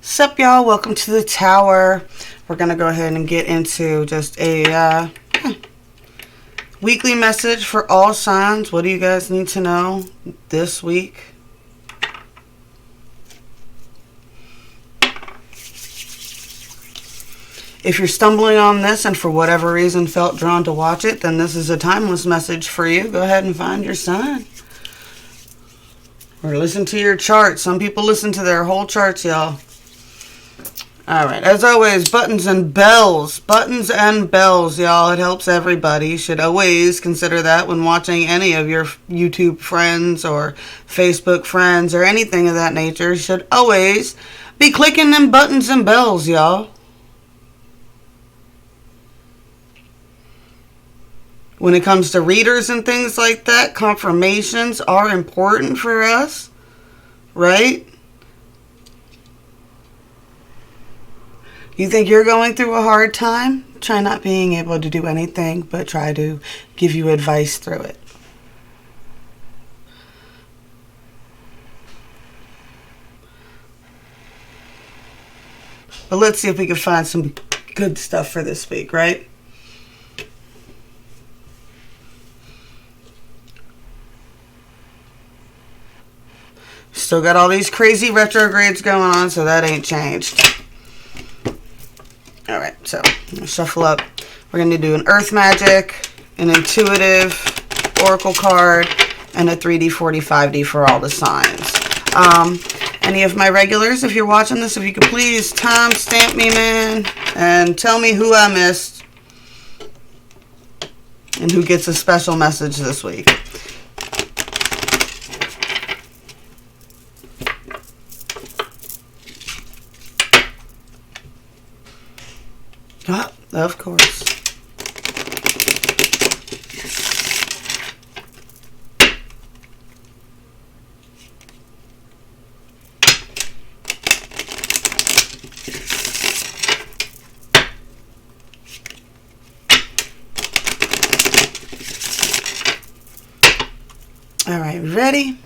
Sup y'all, welcome to the tower. We're gonna go ahead and get into just a weekly message for all signs. What do you guys need to know this week? If you're stumbling on this and for whatever reason felt drawn to watch it, then this is a timeless message for you. Go ahead and find your sign. Or listen to your chart. Some people listen to their whole charts, y'all. Alright, as always, buttons and bells. Buttons and bells, y'all. It helps everybody. You should always consider that when watching any of your YouTube friends or Facebook friends or anything of that nature. You should always be clicking them buttons and bells, y'all. When it comes to readers and things like that, confirmations are important for us, right? You think you're going through a hard time? Try not being able to do anything, but try to give you advice through it. But let's see if we can find some good stuff for this week, right? Still got all these crazy retrogrades going on, so that ain't changed. Alright, so I'm going to shuffle up. We're going to do an Earth Magic, an Intuitive Oracle card, and a 3D, 4D, 5D for all the signs. Any of my regulars, if you're watching this, if you could please time stamp me, man, and tell me who I missed and who gets a special message this week. Of course. All right, ready?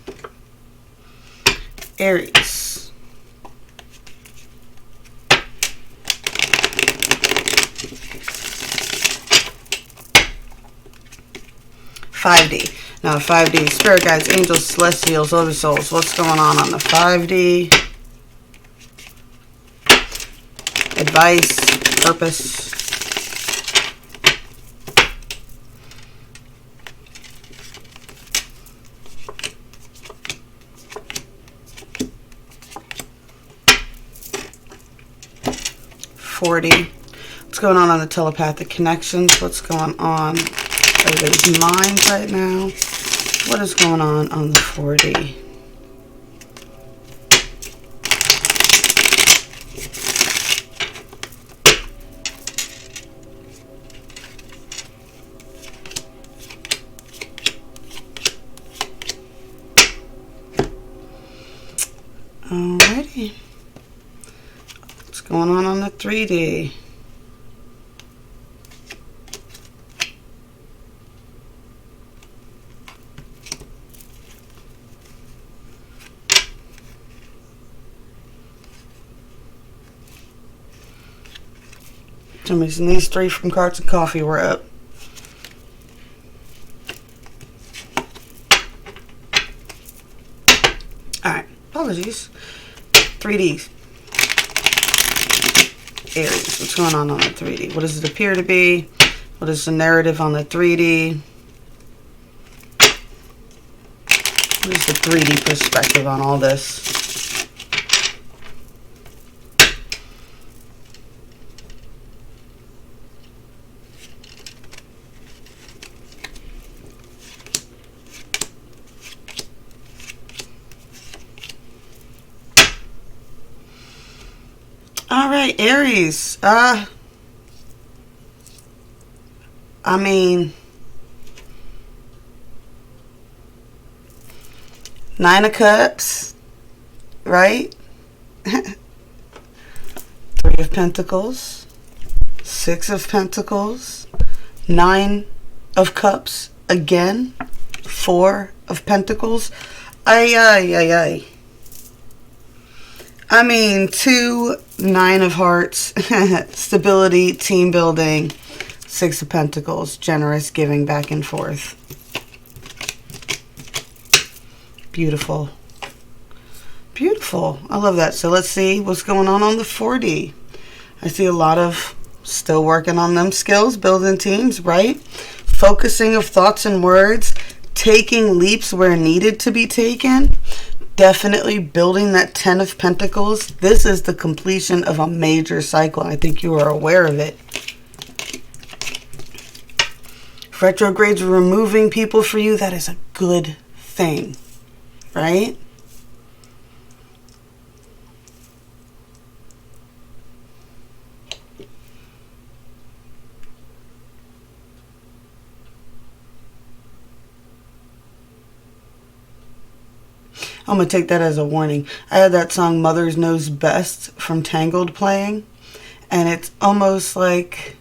Aries. 5D. Now 5D, spirit guides, angels, celestials, other souls. What's going on the 5D? Advice, purpose. What's going on the telepathic connections? What's going on everybody's minds right now? What is going on the 4D? Alrighty. What's going on the 3D? For some reason, these three from Cards and Coffee were up. Alright, apologies. 3D. Aries, what's going on the 3D? What does it appear to be? What is the narrative on the 3D? What is the 3D perspective on all this? Alright, Aries. I mean, 9 of Cups, right? 3 of Pentacles, 6 of Pentacles, 9 of Cups again, 4 of Pentacles. Ay, ay, ay, ay. I mean, 2, 9 of Hearts, stability, team building, 6 of Pentacles, generous giving back and forth. Beautiful. Beautiful. I love that. So let's see what's going on the 4D. I see a lot of still working on them skills, building teams, right? Focusing of thoughts and words, taking leaps where needed to be taken. Definitely building that 10 of Pentacles. This is the completion of a major cycle. I think you are aware of it. If retrogrades are removing people for you, that is a good thing, right? I'm going to take that as a warning. I had that song Mother's Knows Best from Tangled playing, and it's almost like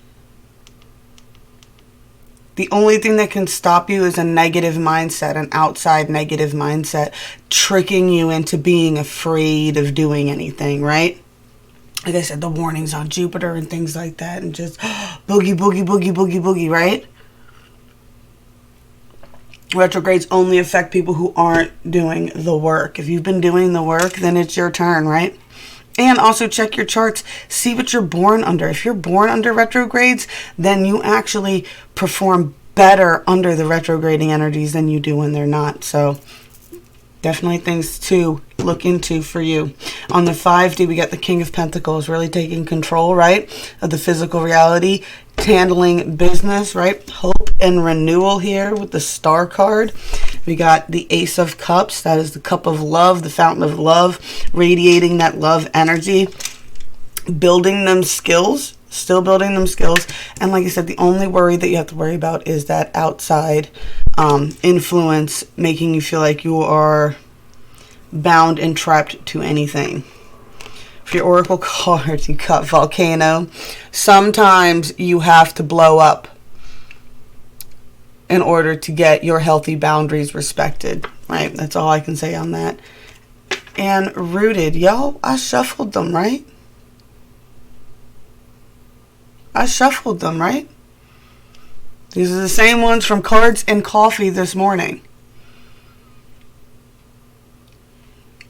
the only thing that can stop you is a negative mindset, an outside negative mindset, tricking you into being afraid of doing anything, right? Like I said, the warnings on Jupiter and things like that, and just boogie, boogie, boogie, boogie, boogie, right? Retrogrades only affect people who aren't doing the work. If you've been doing the work, then it's your turn, right? And also check your charts. See what you're born under. If you're born under retrogrades, then you actually perform better under the retrograding energies than you do when they're not. So definitely things to look into for you. On the 5D, we got the King of Pentacles, really taking control, right, of the physical reality, handling business, right? Hope and renewal here with the Star card. We got the Ace of Cups. That is the cup of love, the fountain of love, radiating that love energy, building them skills, still building them skills. And like I said, the only worry that you have to worry about is that outside influence making you feel like you are bound and trapped to anything. For your oracle cards, you got Volcano. Sometimes you have to blow up in order to get your healthy boundaries respected, right? That's all I can say on that. And Rooted, yo, I shuffled them, right? I shuffled them, right? These are the same ones from Cards and Coffee this morning.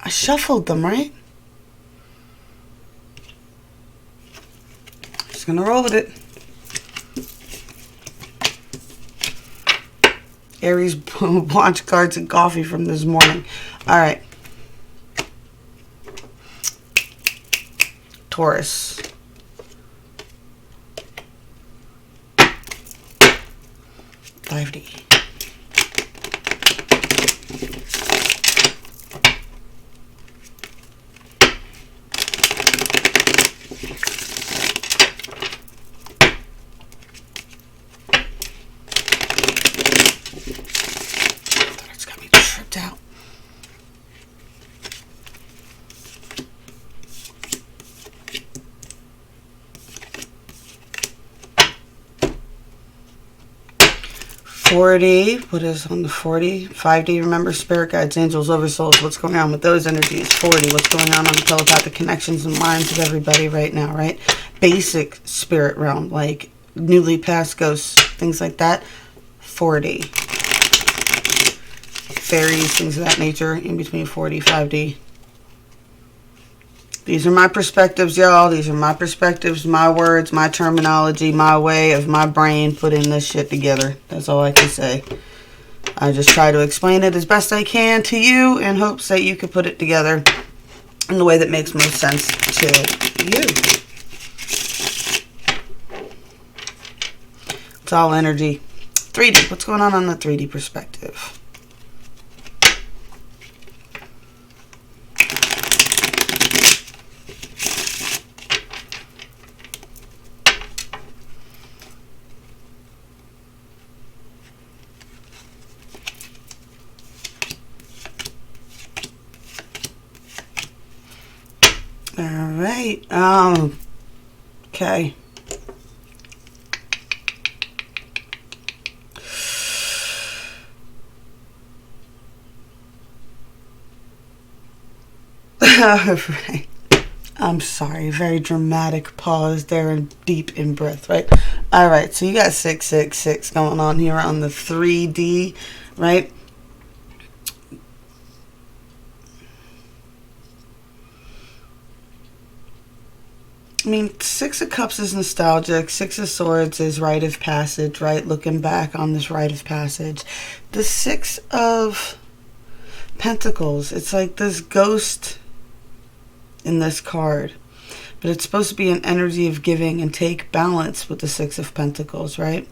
I shuffled them, right? Just gonna roll with it. Aries watch Cards and Coffee from this morning. All right. Taurus. $5D. It's got me tripped out. What is on the 40? 5D, remember, spirit guides, angels, oversouls. What's going on with those energies? 40, what's going on the telepathic connections and minds of everybody right now, right? Basic spirit realm, like newly passed ghosts, things like that. 40. Fairies, things of that nature, in between 40, 5D. These are my perspectives, y'all. These are my perspectives, my words, my terminology, my way of my brain putting this shit together. That's all I can say. I just try to explain it as best I can to you in hopes that you can put it together in the way that makes most sense to you. It's all energy. 3D. What's going on the 3D perspective? Alright, okay. Alright. I'm sorry, very dramatic pause there and deep in breath, right? All right, so you got 666 going on here on the 3D, right? I mean, Six of Cups is nostalgic. Six of Swords is rite of passage, right? Looking back on this rite of passage. The Six of Pentacles, it's like this ghost in this card. But it's supposed to be an energy of giving and take balance with the Six of Pentacles, right?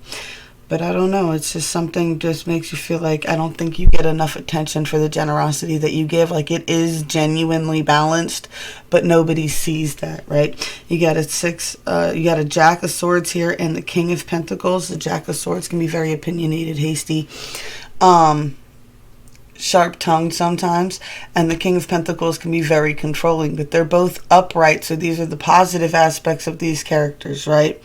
But I don't know. It's just something just makes you feel like I don't think you get enough attention for the generosity that you give. Like it is genuinely balanced, but nobody sees that, right? You got you got a Jack of Swords here and the King of Pentacles. The Jack of Swords can be very opinionated, hasty, sharp-tongued sometimes, and the King of Pentacles can be very controlling, but they're both upright, so these are the positive aspects of these characters, right?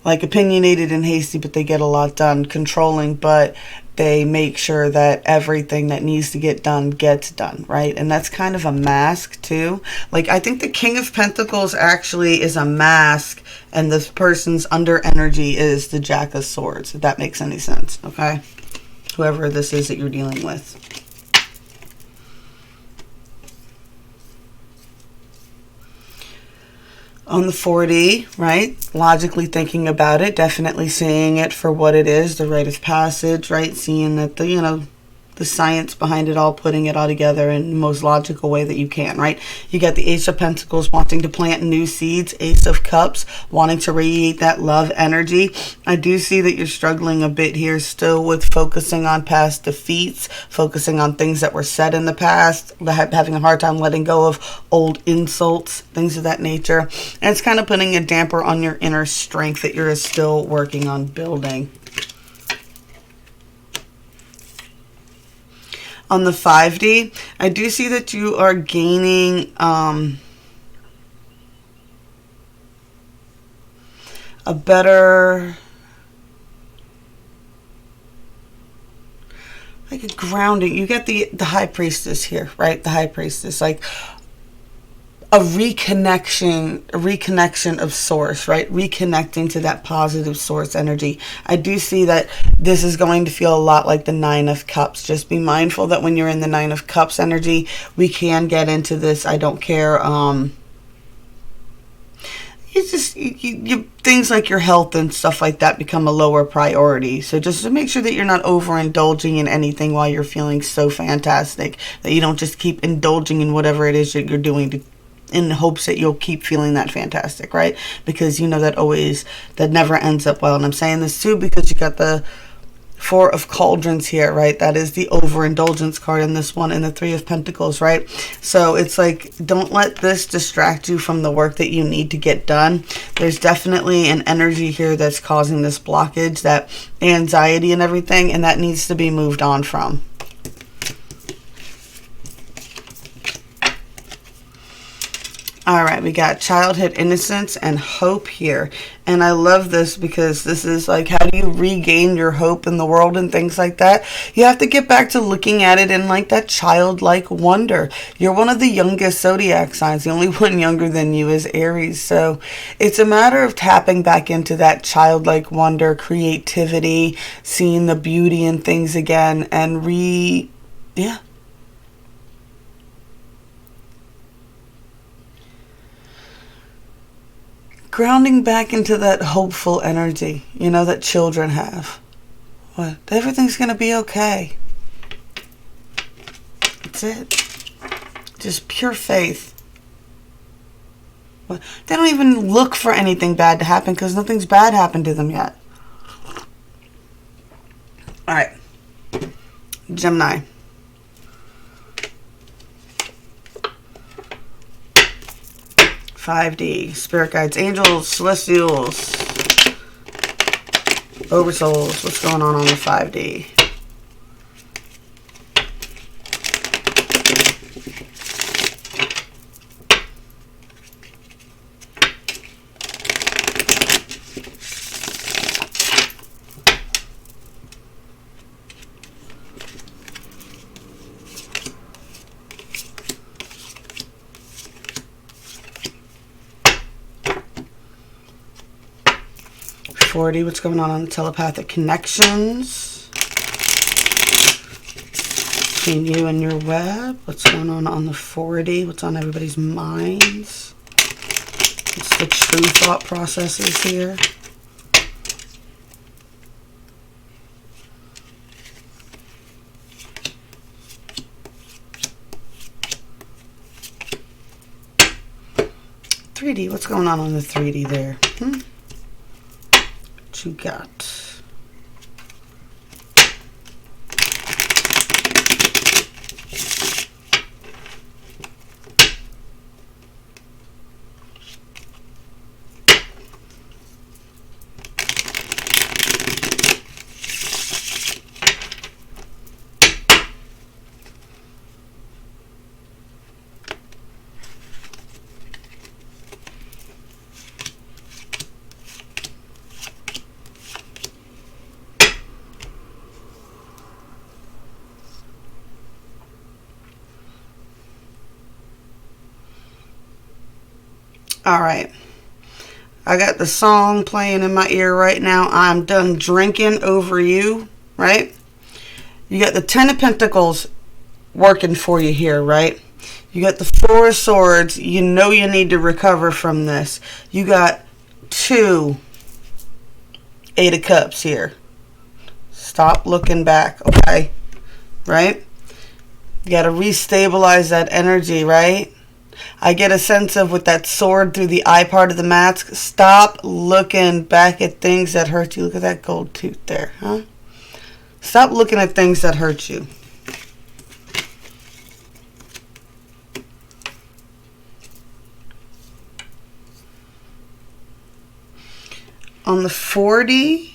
Like opinionated and hasty, but they get a lot done. Controlling, but they make sure that everything that needs to get done gets done, right? And that's kind of a mask too. Like I think the King of Pentacles actually is a mask, and this person's under energy is the Jack of Swords, if that makes any sense, okay? Whoever this is that you're dealing with. On the 4D, right? Logically thinking about it, definitely seeing it for what it is, the rite of passage, right? Seeing that the, you know, the science behind it all, putting it all together in the most logical way that you can, right? You got the Ace of Pentacles wanting to plant new seeds, Ace of Cups wanting to radiate that love energy. I do see that you're struggling a bit here still with focusing on past defeats, focusing on things that were said in the past, having a hard time letting go of old insults, things of that nature. And it's kind of putting a damper on your inner strength that you're still working on building. On the 5D, I do see that you are gaining a better, like a grounding. You get the High Priestess here, right? The High Priestess, like a reconnection of source, right? Reconnecting to that positive source energy. I do see that this is going to feel a lot like the Nine of Cups. Just be mindful that when you're in the Nine of Cups energy, we can get into this I don't care. It's just things like your health and stuff like that become a lower priority. So just to make sure that you're not overindulging in anything while you're feeling so fantastic, that you don't just keep indulging in whatever it is that you're doing in hopes that you'll keep feeling that fantastic, right? Because you know that never ends up well. And I'm saying this too because you got the Four of Cauldrons here, right? That is the overindulgence card in this one, and the Three of Pentacles, right? So it's like, don't let this distract you from the work that you need to get done. There's definitely an energy here that's causing this blockage, that anxiety and everything, and that needs to be moved on from. All right, we got childhood innocence and hope here. And I love this because this is like, how do you regain your hope in the world and things like that? You have to get back to looking at it in like that childlike wonder. You're one of the youngest zodiac signs. The only one younger than you is Aries. So it's a matter of tapping back into that childlike wonder, creativity, seeing the beauty in things again, and grounding back into that hopeful energy, you know, that children have. What? Everything's going to be okay. That's it. Just pure faith. What? They don't even look for anything bad to happen because nothing's bad happened to them yet. All right. Gemini. $5D, spirit guides, angels, celestials, oversouls. What's going on the 5D? 40, what's going on the telepathic connections between you and your web? What's going on the 40? What's on everybody's minds? What's the true thought processes here? What's going on the 3D there? What you got? All right, I got the song playing in my ear right now. I'm done drinking over you, right? You got the 10 of Pentacles working for you here, right? You got the 4 of Swords. You know you need to recover from this. You got 2 8 of Cups here. Stop looking back, okay? Right? You got to restabilize that energy, right? I get a sense of with that sword through the eye part of the mask. Stop looking back at things that hurt you. Look at that gold tooth there, huh? Stop looking at things that hurt you. On the 40...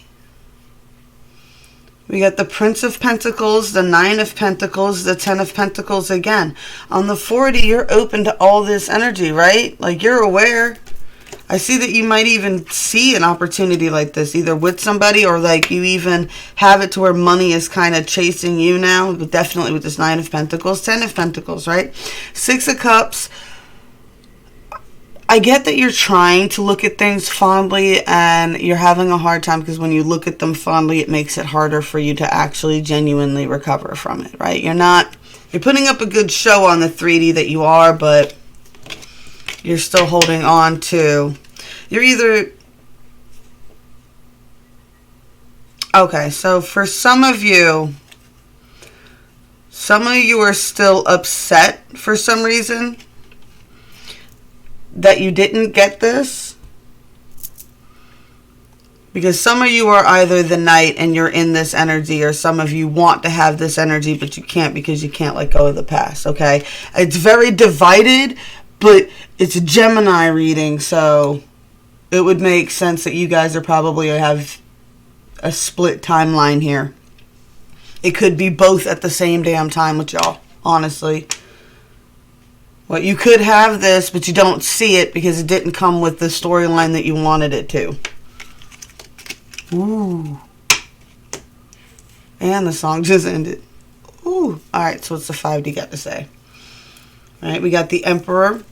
we got the Prince of Pentacles, the 9 of Pentacles, the 10 of Pentacles again. On the 40, you're open to all this energy, right? Like, you're aware. I see that you might even see an opportunity like this, either with somebody or like you even have it to where money is kind of chasing you now. But definitely with this 9 of Pentacles, 10 of Pentacles, right? 6 of Cups. I get that you're trying to look at things fondly and you're having a hard time because when you look at them fondly, it makes it harder for you to actually genuinely recover from it, right? You're putting up a good show on the 3D that you are, but you're still holding on to, okay, so for some of you are still upset for some reason that you didn't get this, because some of you are either the Knight and you're in this energy, or some of you want to have this energy but you can't because you can't let go of the past. Okay, it's very divided, but it's a Gemini reading, so it would make sense that you guys are probably have a split timeline here. It could be both at the same damn time with y'all, honestly. Well, you could have this, but you don't see it because it didn't come with the storyline that you wanted it to. Ooh. And the song just ended. Ooh. Alright, so what's the 5D got to say? Alright, we got the Emperor.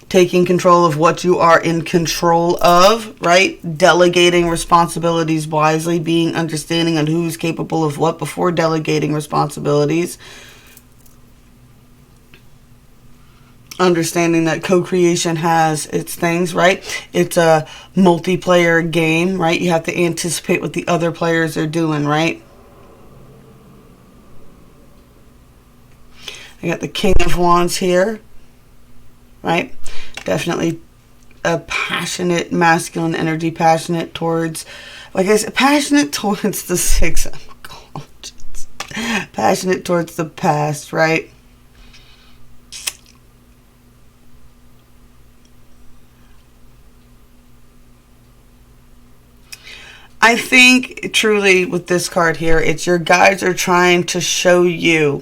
Taking control of what you are in control of, right? Delegating responsibilities wisely. Being understanding on who's capable of what before delegating responsibilities. Understanding that co-creation has its things, right? It's a multiplayer game, right? You have to anticipate what the other players are doing, right? I got the King of Wands here, right? Definitely a passionate, masculine energy, passionate towards, like I said, passionate towards the 6 of Wands. Passionate towards the past, right? I think truly with this card here, it's your guides are trying to show you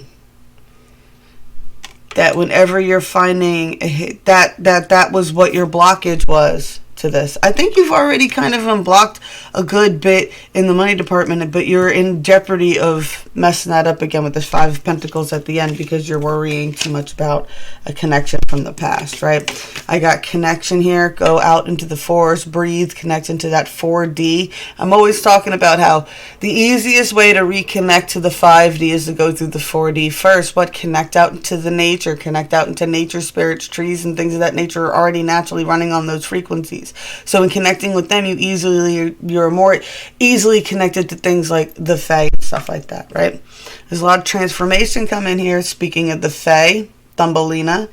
that whenever you're finding a hit, that was what your blockage was to to this. I think you've already kind of unblocked a good bit in the money department, but you're in jeopardy of messing that up again with this Five of Pentacles at the end because you're worrying too much about a connection from the past, right? I got connection here. Go out into the forest, breathe, connect into that 4D. I'm always talking about how the easiest way to reconnect to the 5D is to go through the 4D first. But connect out into the nature, connect out into nature, spirits, trees, and things of that nature are already naturally running on those frequencies. So in connecting with them, you're more easily connected to things like the Fae and stuff like that, right? There's a lot of transformation coming here. Speaking of the Fae, Thumbelina.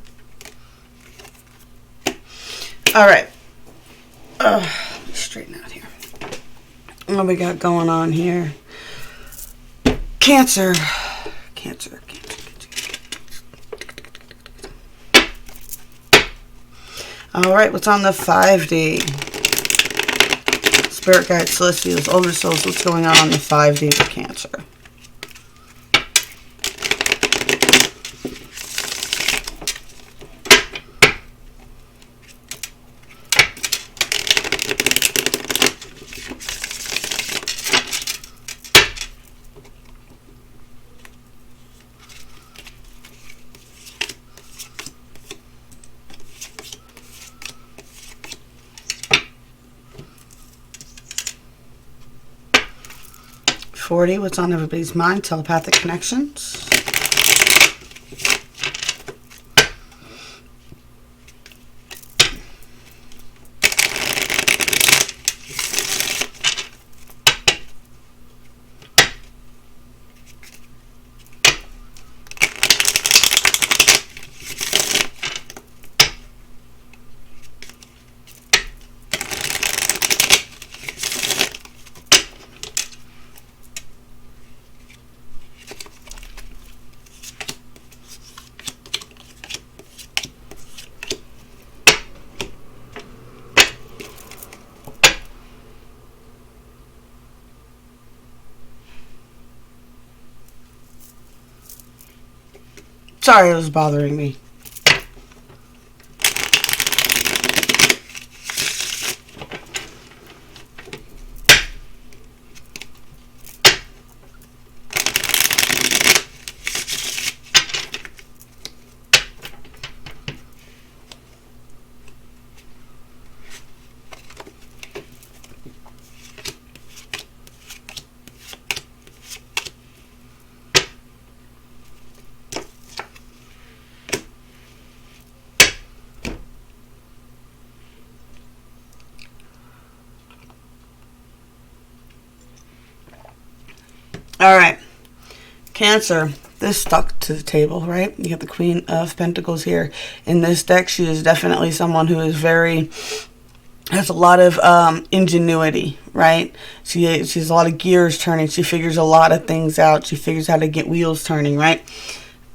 All right. Let me straighten out here. What we got going on here? Cancer. Cancer. All right, what's on the 5D? Spirit guides, celestials, older souls, what's going on the 5D for Cancer? What's on everybody's mind? Telepathic connections. Sorry, it was bothering me. All right, Cancer, this stuck to the table, right? You have the Queen of Pentacles here. In this deck, she is definitely someone who is has a lot of ingenuity, right? She has a lot of gears turning. She figures a lot of things out. She figures how to get wheels turning, right?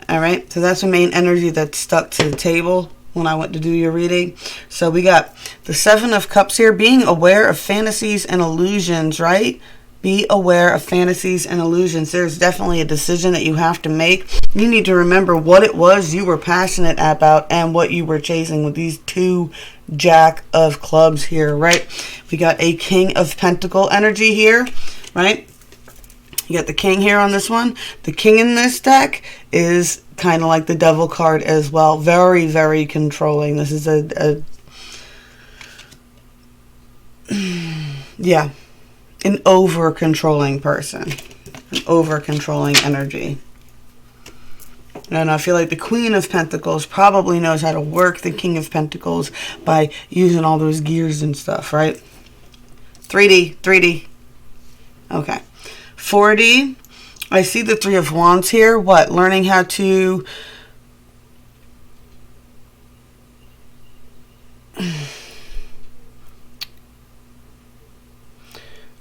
All right, so that's the main energy that's stuck to the table when I went to do your reading. So we got the Seven of Cups here, being aware of fantasies and illusions, right? Be aware of fantasies and illusions. There's definitely a decision that you have to make. You need to remember what it was you were passionate about and what you were chasing with these two Jack of Clubs here, right? We got a King of Pentacle energy here, right? You got the King here on this one. The King in this deck is kind of like the Devil card as well. Very, very controlling. This is yeah. An over-controlling person. An over-controlling energy. And I feel like the Queen of Pentacles probably knows how to work the King of Pentacles by using all those gears and stuff, right? 3D. Okay. 4D. I see the Three of Wands here. What? Learning how to...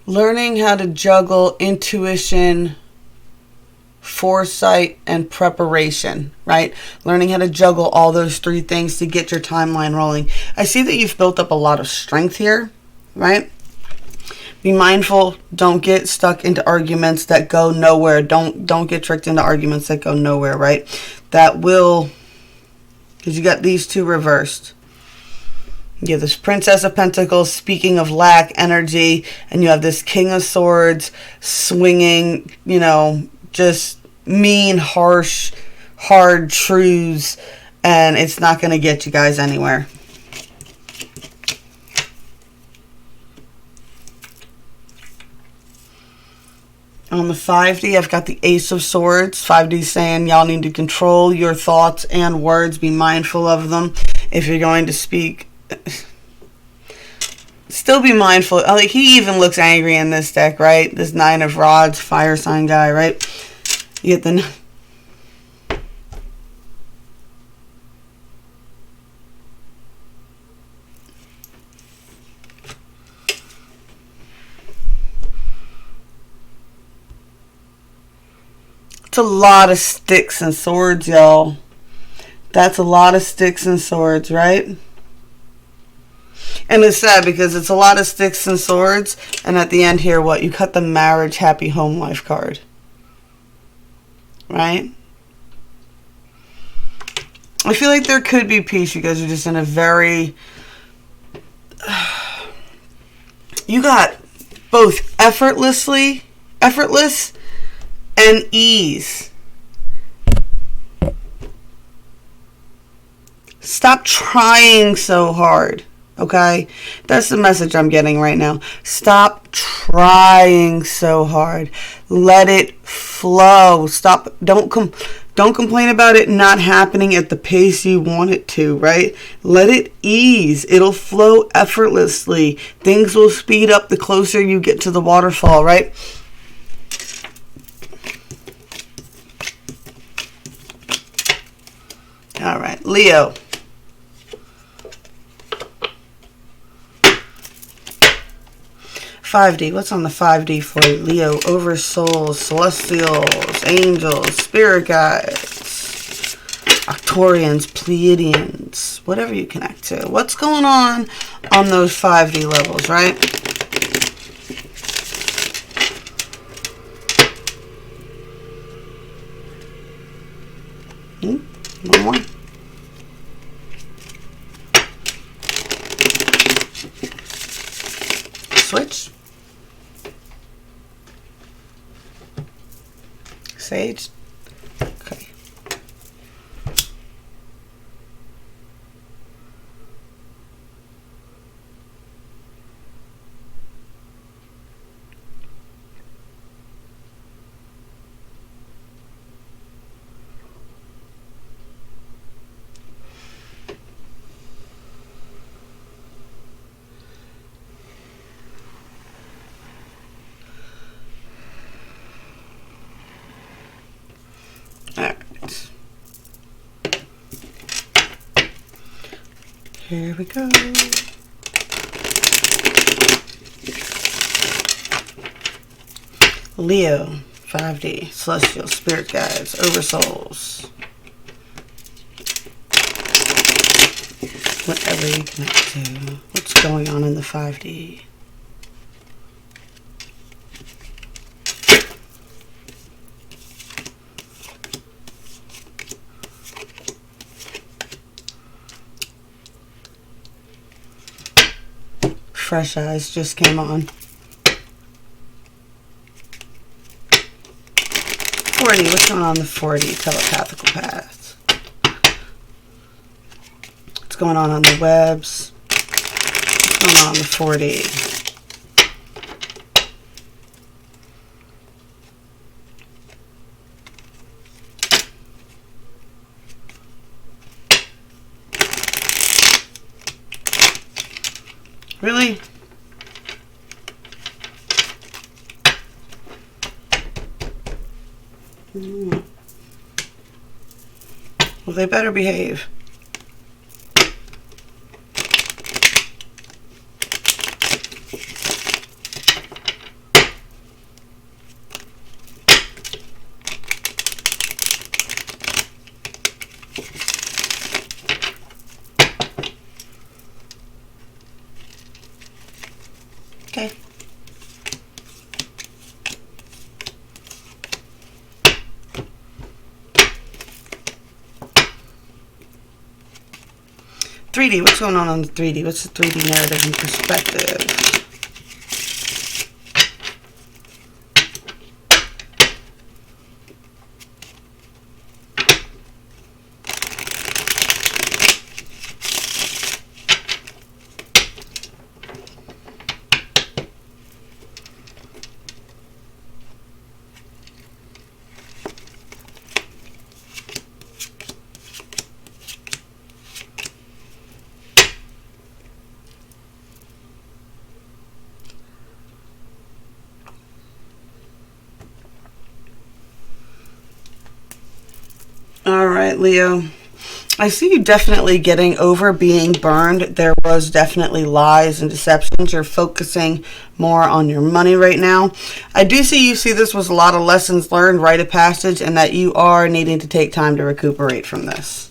learning how to juggle intuition, foresight, and preparation, right? Learning how to juggle all those three things to get your timeline rolling. I see that you've built up a lot of strength here, right? Be mindful. Don't get stuck into arguments that go nowhere. Don't get tricked into arguments that go nowhere, right? That will, because you got these two reversed. You have this Princess of Pentacles, speaking of lack energy, and you have this King of Swords swinging, you know, just mean, harsh, hard truths, and it's not going to get you guys anywhere. On the 5D, I've got the Ace of Swords. 5D saying y'all need to control your thoughts and words. Be mindful of them. If you're going to speak, still be mindful. Like, he even looks angry in this deck, right? This 9 of Rods, fire sign guy, right? You get the... It's a lot of sticks and swords, y'all. That's a lot of sticks and swords, right? And it's sad because it's a lot of sticks and swords, and at the end here, what? You cut the marriage, happy home life card. Right? I feel like there could be peace. You guys are just in a very... You got both effortless, and ease. Stop trying so hard, okay? That's the message I'm getting right now. Stop trying so hard. Let it flow. Stop. Don't complain about it not happening at the pace you want it to, right? Let it ease. It'll flow effortlessly. Things will speed up the closer you get to the waterfall, right? All right, Leo. $5D. What's on the 5D for you? Leo, over souls, celestials, angels, spirit guides, Arcturians, Pleiadians, whatever you connect to. What's going on those 5D levels, right? One more. Switch. Sage. Okay. Here we go. Leo, 5D, celestial, spirit guides, oversouls. Whatever you connect to. What's going on in the 5D? Fresh eyes just came on. 40, what's going on the 40? Telepathical path. What's going on the webs? What's going on the 40? Really? Well, they better behave. Okay. 3D, what's going on the 3D? What's the 3D narrative and perspective? All right, Leo. I see you definitely getting over being burned. There was definitely lies and deceptions. You're focusing more on your money right now. I do see this was a lot of lessons learned, rite of passage, and that you are needing to take time to recuperate from this.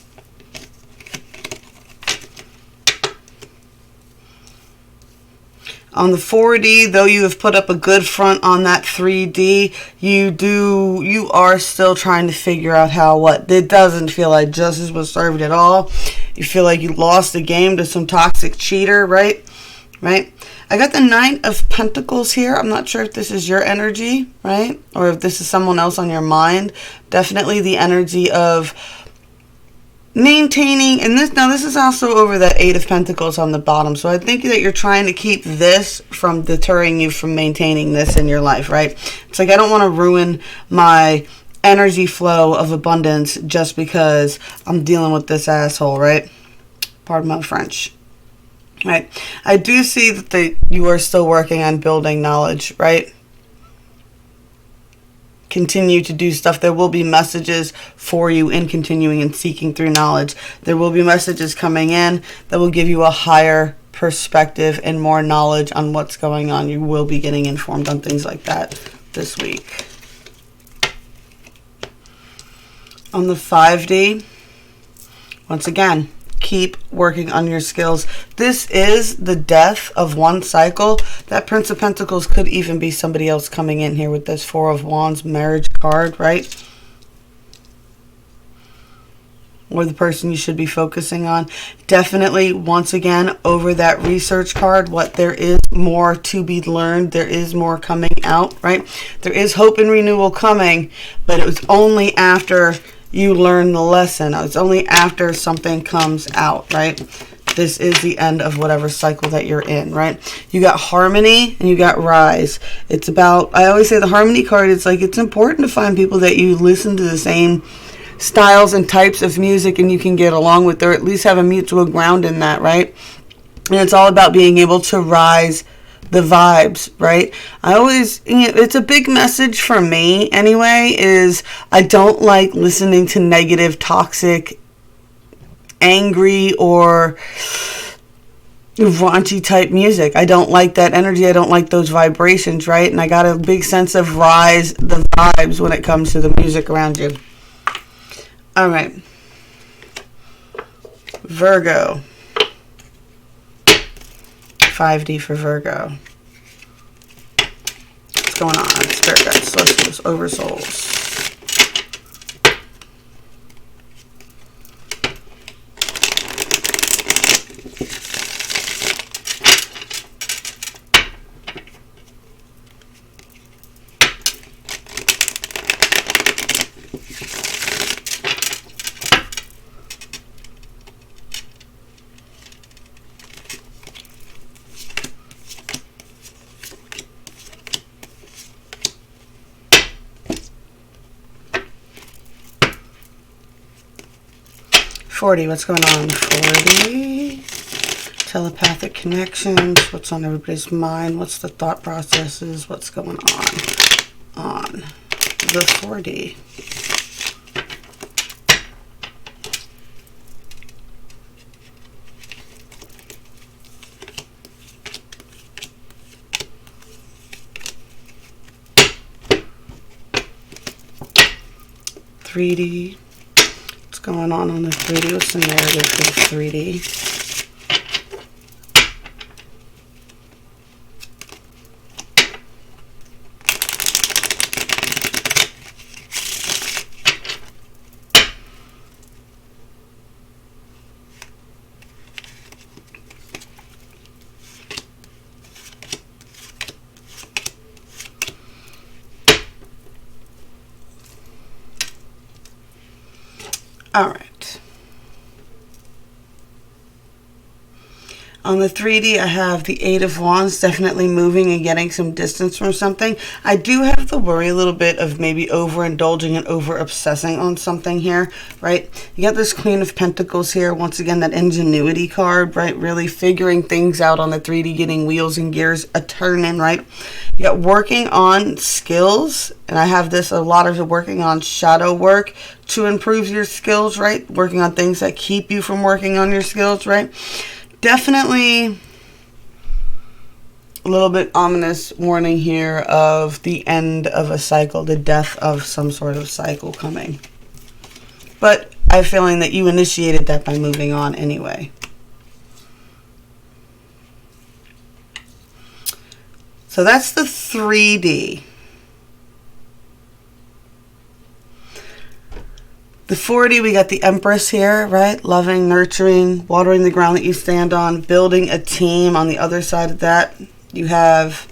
On the 4D, though you have put up a good front on that 3D, you are still trying to figure out what. It doesn't feel like justice was served at all. You feel like you lost the game to some toxic cheater, right? Right? I got the 9 of Pentacles here. I'm not sure if this is your energy, right? Or if this is someone else on your mind. Definitely the energy of maintaining, and this is also over that 8 of Pentacles on the bottom. So I think that you're trying to keep this from deterring you from maintaining this in your life, right? It's like, I don't want to ruin my energy flow of abundance just because I'm dealing with this asshole, right? Pardon my French. Right. I do see that you are still working on building knowledge, right? Continue to do stuff. There will be messages for you in continuing and seeking through knowledge. There will be messages coming in that will give you a higher perspective and more knowledge on what's going on. You will be getting informed on things like that this week. On the 5D, once again, keep working on your skills. This is the death of one cycle. That Prince of Pentacles could even be somebody else coming in here with this 4 of Wands marriage card, right? Or the person you should be focusing on. Definitely, once again, over that research card, there is more to be learned. There is more coming out, right? There is hope and renewal coming, but it was only after you learn the lesson. It's only after something comes out, right? This is the end of whatever cycle that you're in, right? You got harmony and you got rise. It's about, I always say the harmony card, it's like, it's important to find people that you listen to the same styles and types of music and you can get along with, or at least have a mutual ground in that, right? And it's all about being able to rise the vibes, right? It's a big message for me anyway, is I don't like listening to negative, toxic, angry, or raunchy type music. I don't like that energy. I don't like those vibrations, right? And I got a big sense of rise the vibes when it comes to the music around you. All right. Virgo. 5D for Virgo. What's going on? Spirit guides, celestials, oversouls. What's going on? 40. Telepathic connections. What's on everybody's mind? What's the thought processes? What's going on the 40? $3D. Going on the 3D? What's the narrative for the 3D? On the 3D, I have the Eight of Wands, definitely moving and getting some distance from something. I do have to worry a little bit of maybe overindulging and over-obsessing on something here, right? You got this Queen of Pentacles here. Once again, that ingenuity card, right? Really figuring things out on the 3D, getting wheels and gears a-turning, right? You got working on skills, and I have this a lot of working on shadow work to improve your skills, right? Working on things that keep you from working on your skills, right? Definitely a little bit ominous warning here of the end of a cycle, the death of some sort of cycle coming. But I have a feeling that you initiated that by moving on anyway. So that's the 3D. The 4D, we got the Empress here, right? Loving, nurturing, watering the ground that you stand on, building a team. On the other side of that, you have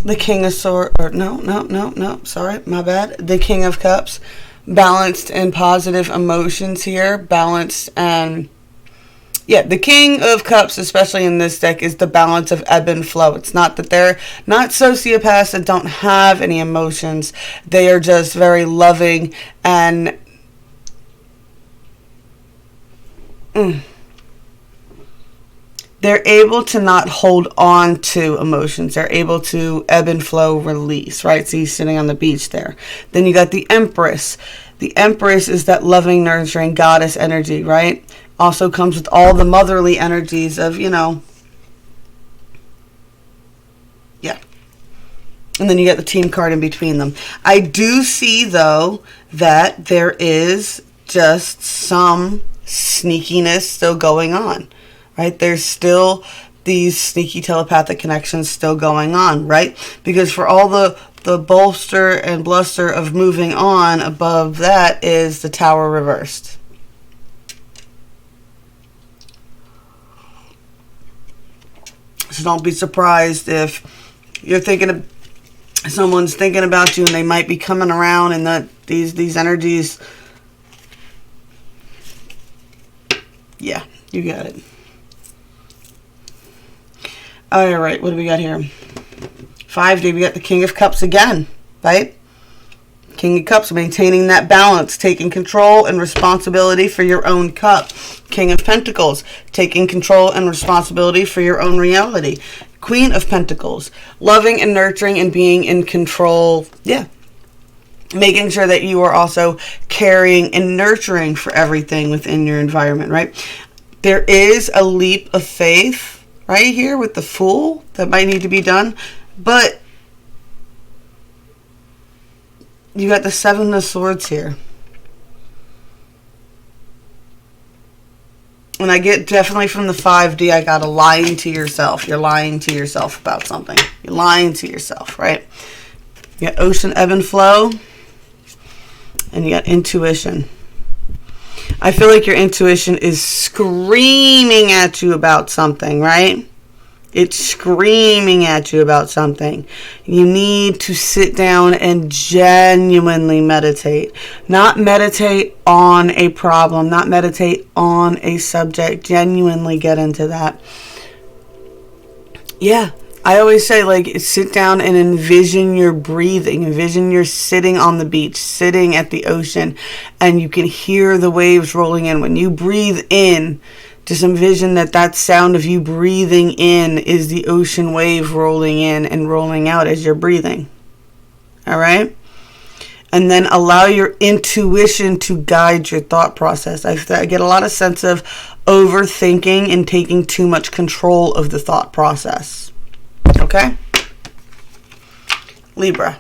the King of Swords, or no, sorry, my bad. The King of Cups, balanced and positive emotions here, balanced and... Yeah, the King of Cups, especially in this deck, is the balance of ebb and flow. It's not that they're not sociopaths that don't have any emotions. They are just very loving and... They're able to not hold on to emotions. They're able to ebb and flow, release, right? So he's sitting on the beach there. Then you got the Empress. The Empress is that loving, nurturing goddess energy, right? Also comes with all the motherly energies of, you know, yeah. And then you get the team card in between them. I do see, though, that there is just some sneakiness still going on, right? There's still these sneaky telepathic connections still going on, right? Because for all the bolster and bluster of moving on, above that is the Tower reversed. So don't be surprised if you're thinking of someone's thinking about you and they might be coming around and that these energies. Yeah, you got it. All right, what do we got here? 5D, we got the King of Cups again, right? King of Cups, maintaining that balance, taking control and responsibility for your own cup. King of Pentacles, taking control and responsibility for your own reality. Queen of Pentacles, loving and nurturing and being in control. Yeah. Making sure that you are also caring and nurturing for everything within your environment, right? There is a leap of faith right here with the Fool that might need to be done, but you got the Seven of Swords here. And I get definitely from the 5D, I got a lying to yourself. You're lying to yourself about something. You're lying to yourself, right? You got ocean ebb and flow. And you got intuition. I feel like your intuition is screaming at you about something, right? It's screaming at you about something. You need to sit down and genuinely meditate. Not meditate on a problem. Not meditate on a subject. Genuinely get into that. Yeah. I always say, like, sit down and envision your breathing. Envision you're sitting on the beach, sitting at the ocean, and you can hear the waves rolling in. When you breathe in, just envision that sound of you breathing in is the ocean wave rolling in and rolling out as you're breathing. All right? And then allow your intuition to guide your thought process. I get a lot of sense of overthinking and taking too much control of the thought process. Okay? Libra.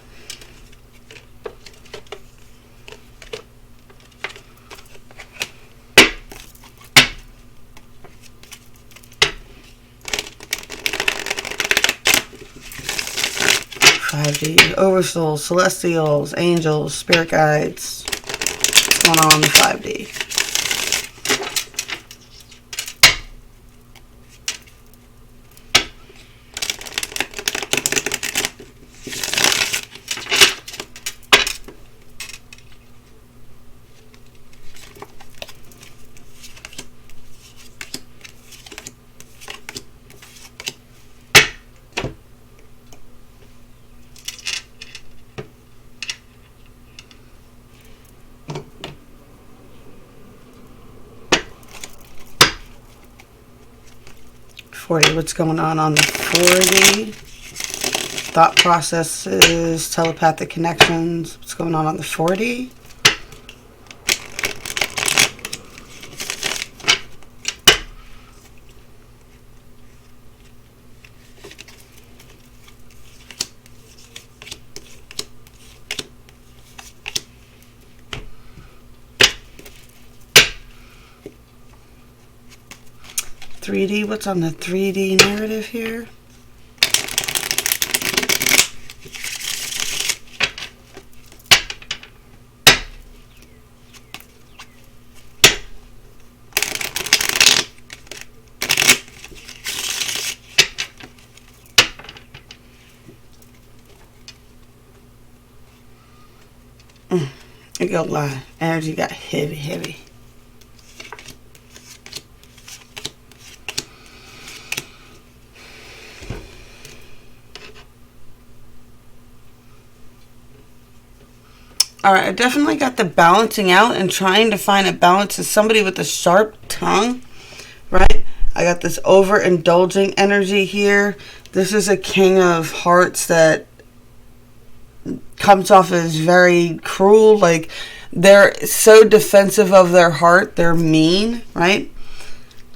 Oversouls, celestials, angels, spirit guides. What's going on in the 5D? 40. What's going on the 40? Thought processes, telepathic connections. What's going on the 40? What's on the 3D narrative here? I got a lot of energy, got heavy. All right, I definitely got the balancing out and trying to find a balance as somebody with a sharp tongue, right? I got this overindulging energy here. This is a King of Hearts that comes off as very cruel. Like, they're so defensive of their heart. They're mean, right?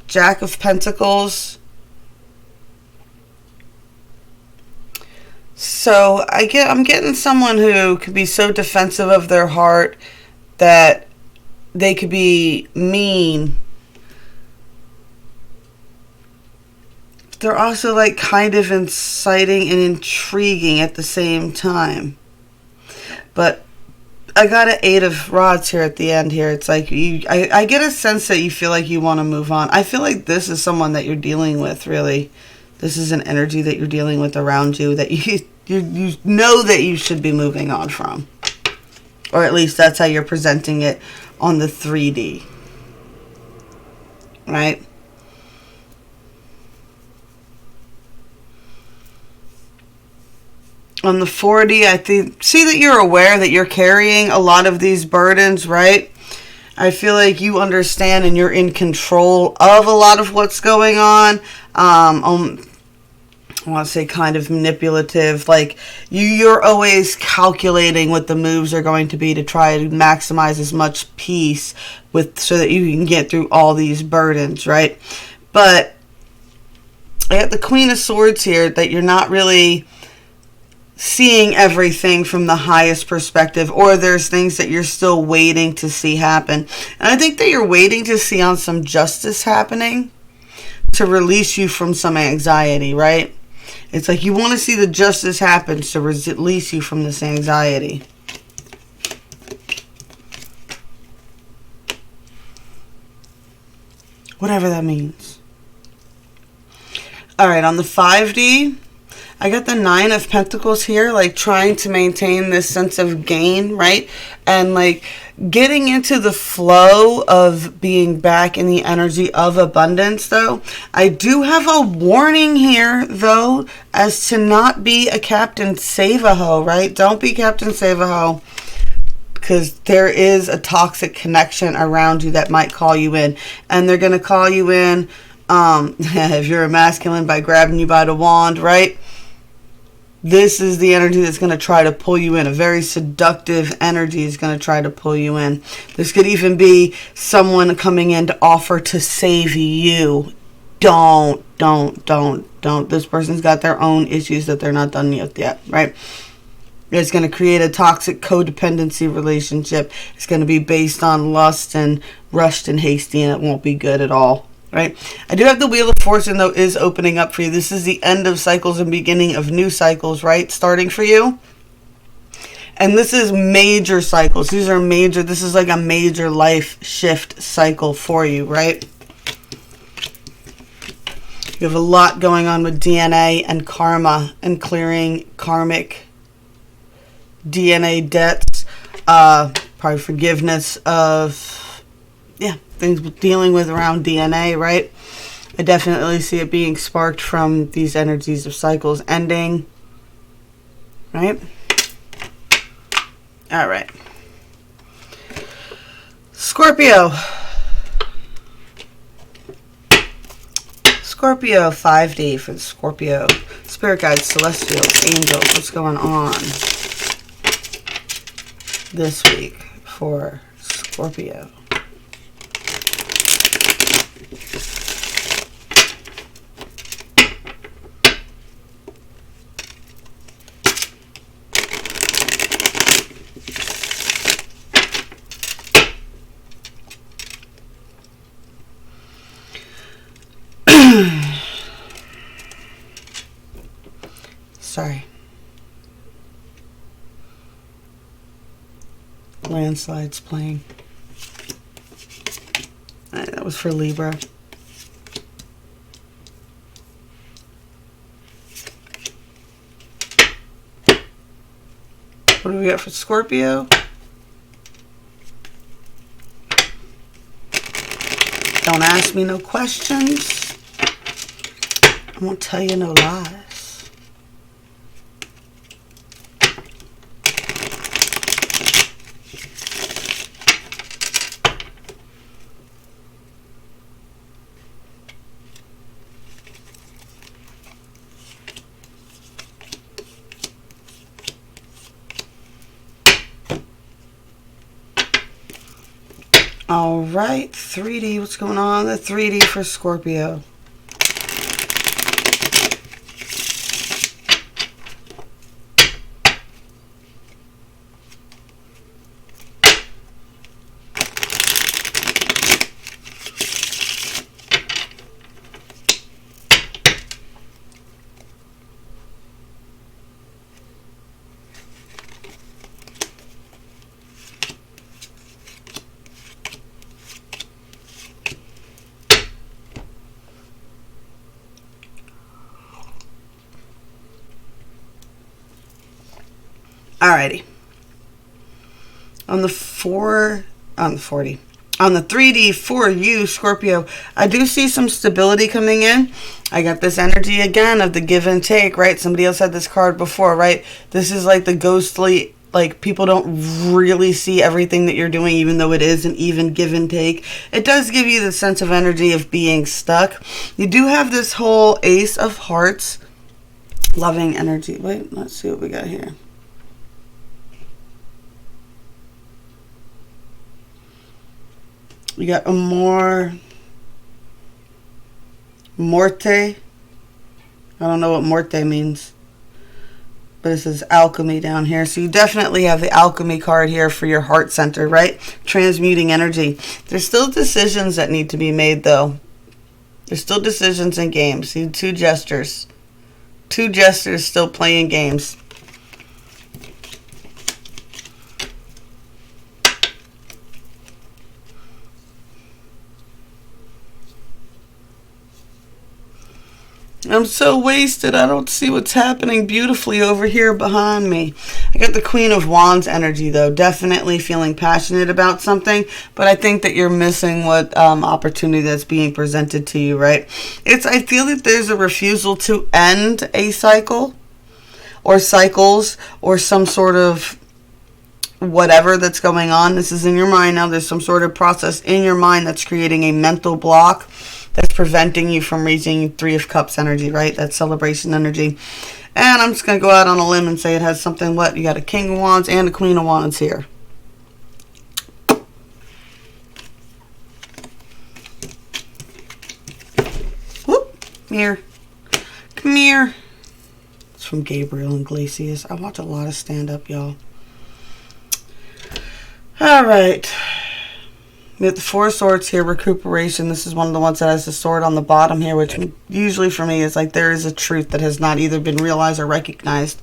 Jack of Pentacles. So I'm getting someone who could be so defensive of their heart that they could be mean. They're also like kind of inciting and intriguing at the same time. But I got an 8 of Rods here at the end here. It's like I get a sense that you feel like you want to move on. I feel like this is someone that you're dealing with, really. This is an energy that you're dealing with around you that you know that you should be moving on from. Or at least that's how you're presenting it on the 3D. Right? On the 40, I see that you're aware that you're carrying a lot of these burdens, right? I feel like you understand and you're in control of a lot of what's going on. I want to say kind of manipulative. Like, you're always calculating what the moves are going to be to try to maximize as much peace so that you can get through all these burdens, right? But I got the Queen of Swords here, that you're not really seeing everything from the highest perspective, or there's things that you're still waiting to see happen. And I think that you're waiting to see on some justice happening to release you from some anxiety, right? It's like you want to see the justice happen to release you from this anxiety. Whatever that means. All right, on the 5D, I got the 9 of Pentacles here, like trying to maintain this sense of gain, right? And like getting into the flow of being back in the energy of abundance, though. I do have a warning here, though, as to not be a Captain Save-A-Ho, right? Don't be Captain Save-A-Ho, because there is a toxic connection around you that might call you in. And they're going to call you in, if you're a masculine, by grabbing you by the wand, right? This is the energy that's going to try to pull you in. A very seductive energy is going to try to pull you in. This could even be someone coming in to offer to save you. Don't. This person's got their own issues that they're not done with yet, right? It's going to create a toxic codependency relationship. It's going to be based on lust and rushed and hasty, and it won't be good at all. Right? I do have the Wheel of Fortune, though, is opening up for you. This is the end of cycles and beginning of new cycles, right? Starting for you. And this is major cycles. These are major. This is like a major life shift cycle for you, right? You have a lot going on with DNA and karma and clearing karmic DNA debts. Probably forgiveness of, things dealing with around DNA, right? I definitely see it being sparked from these energies of cycles ending, right? All right. Scorpio, 5D for the Scorpio. Spirit guides, celestials, angels, what's going on this week for Scorpio? Sorry. Landslides playing. That was for Libra. What do we got for Scorpio? Don't ask me no questions. I won't tell you no lies. All right, 3D, what's going on? The 3D for Scorpio. Alrighty. On the 3D for you, Scorpio, I do see some stability coming in. I got this energy again of the give and take, right? Somebody else had this card before, right? This is like the ghostly, like people don't really see everything that you're doing, even though it is an even give and take. It does give you the sense of energy of being stuck. You do have this whole Ace of Hearts, loving energy. Wait, let's see what we got here. We got Amor, Morte. I don't know what Morte means, but it says alchemy down here. So you definitely have the alchemy card here for your heart center, right? Transmuting energy. There's still decisions that need to be made, though. There's still decisions in games. See, two jesters. Two jesters still playing games. I'm so wasted. I don't see what's happening beautifully over here behind me. I got the Queen of Wands energy, though. Definitely feeling passionate about something, but I think that you're missing what opportunity that's being presented to you, right? I feel that there's a refusal to end a cycle or cycles or some sort of whatever that's going on. This is in your mind now. There's some sort of process in your mind that's creating a mental block that's preventing you from reaching 3 of Cups energy, right? That celebration energy. And I'm just going to go out on a limb and say it has something, what? You got a King of Wands and a Queen of Wands here. Whoop. Come here. Come here. It's from Gabriel Iglesias. I watch a lot of stand-up, y'all. All right. We have the 4 of Swords here, recuperation. This is one of the ones that has the sword on the bottom here, which usually for me is like there is a truth that has not either been realized or recognized,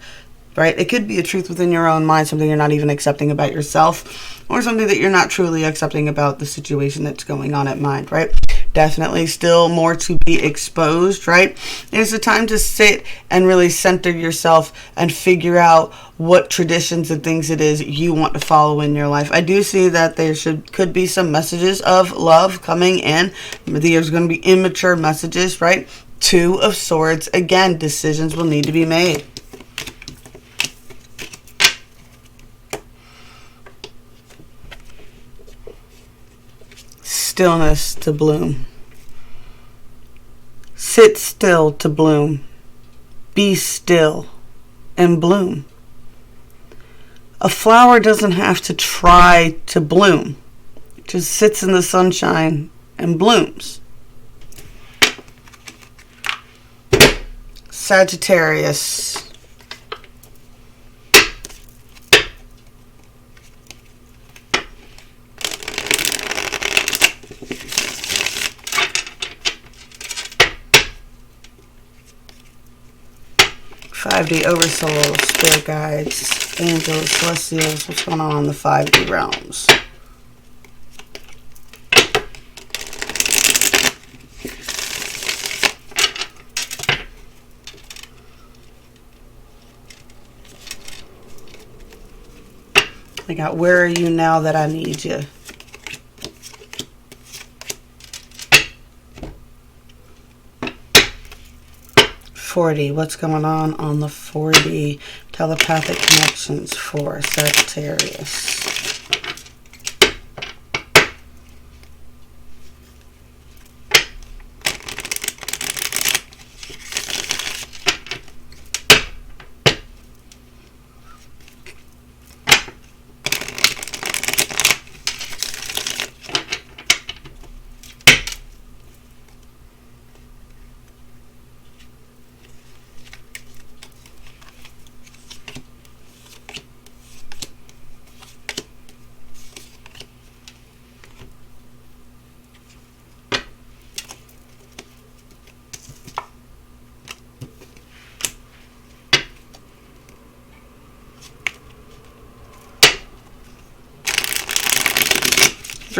right? It could be a truth within your own mind, something you're not even accepting about yourself, or something that you're not truly accepting about the situation that's going on at mind, right? Definitely still more to be exposed, right? It's a time to sit and really center yourself and figure out what traditions and things it is you want to follow in your life. I do see that there could be some messages of love coming in. There's going to be immature messages, right? 2 of Swords. Again, decisions will need to be made. Stillness to bloom. Sit still to bloom. Be still and bloom. A flower doesn't have to try to bloom. It just sits in the sunshine and blooms. Sagittarius. $5D Oversoul, Spirit Guides, Angels, Celestials. What's going on in the 5D realms? I got, where are you now that I need you? $40. What's going on the $40? Telepathic connections for Sagittarius.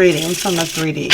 I'm from the 3D.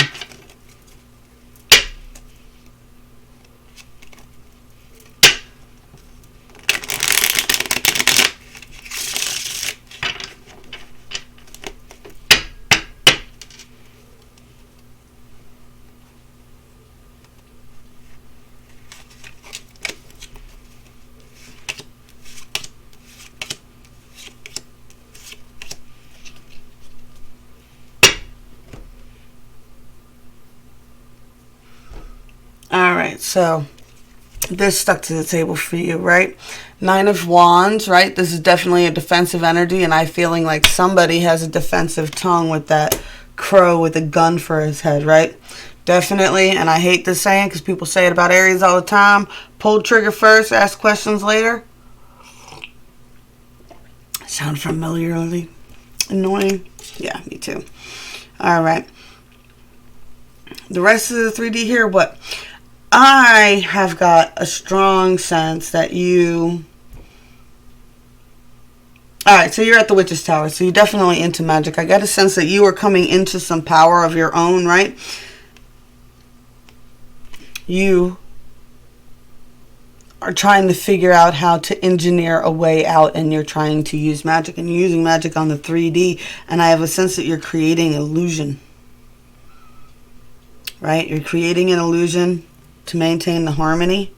Alright, so this stuck to the table for you, right? 9 of Wands, right? This is definitely a defensive energy, and I'm feeling like somebody has a defensive tongue with that crow with a gun for his head, right? Definitely, and I hate this saying because people say it about Aries all the time. Pull the trigger first, ask questions later. Sound familiarly annoying? Yeah, me too. Alright. The rest of the 3D here, what? I have got a strong sense that you... Alright, so you're at the Witch's Tower, so you're definitely into magic. I got a sense that you are coming into some power of your own, right? You are trying to figure out how to engineer a way out, and you're trying to use magic, and you're using magic on the 3D, and I have a sense that you're creating illusion. Right? You're creating an illusion to maintain the harmony.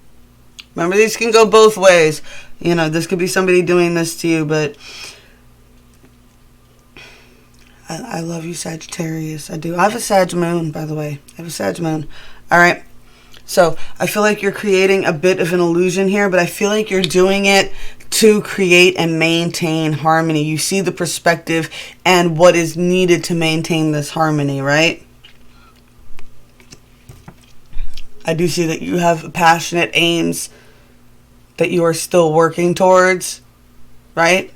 Remember, these can go both ways. You know, this could be somebody doing this to you, but I love you, Sagittarius. I do. I have a Sag moon, by the way. I have a Sag moon. All right. So I feel like you're creating a bit of an illusion here, but I feel like you're doing it to create and maintain harmony. You see the perspective and what is needed to maintain this harmony, right? I do see that you have passionate aims that you are still working towards, right?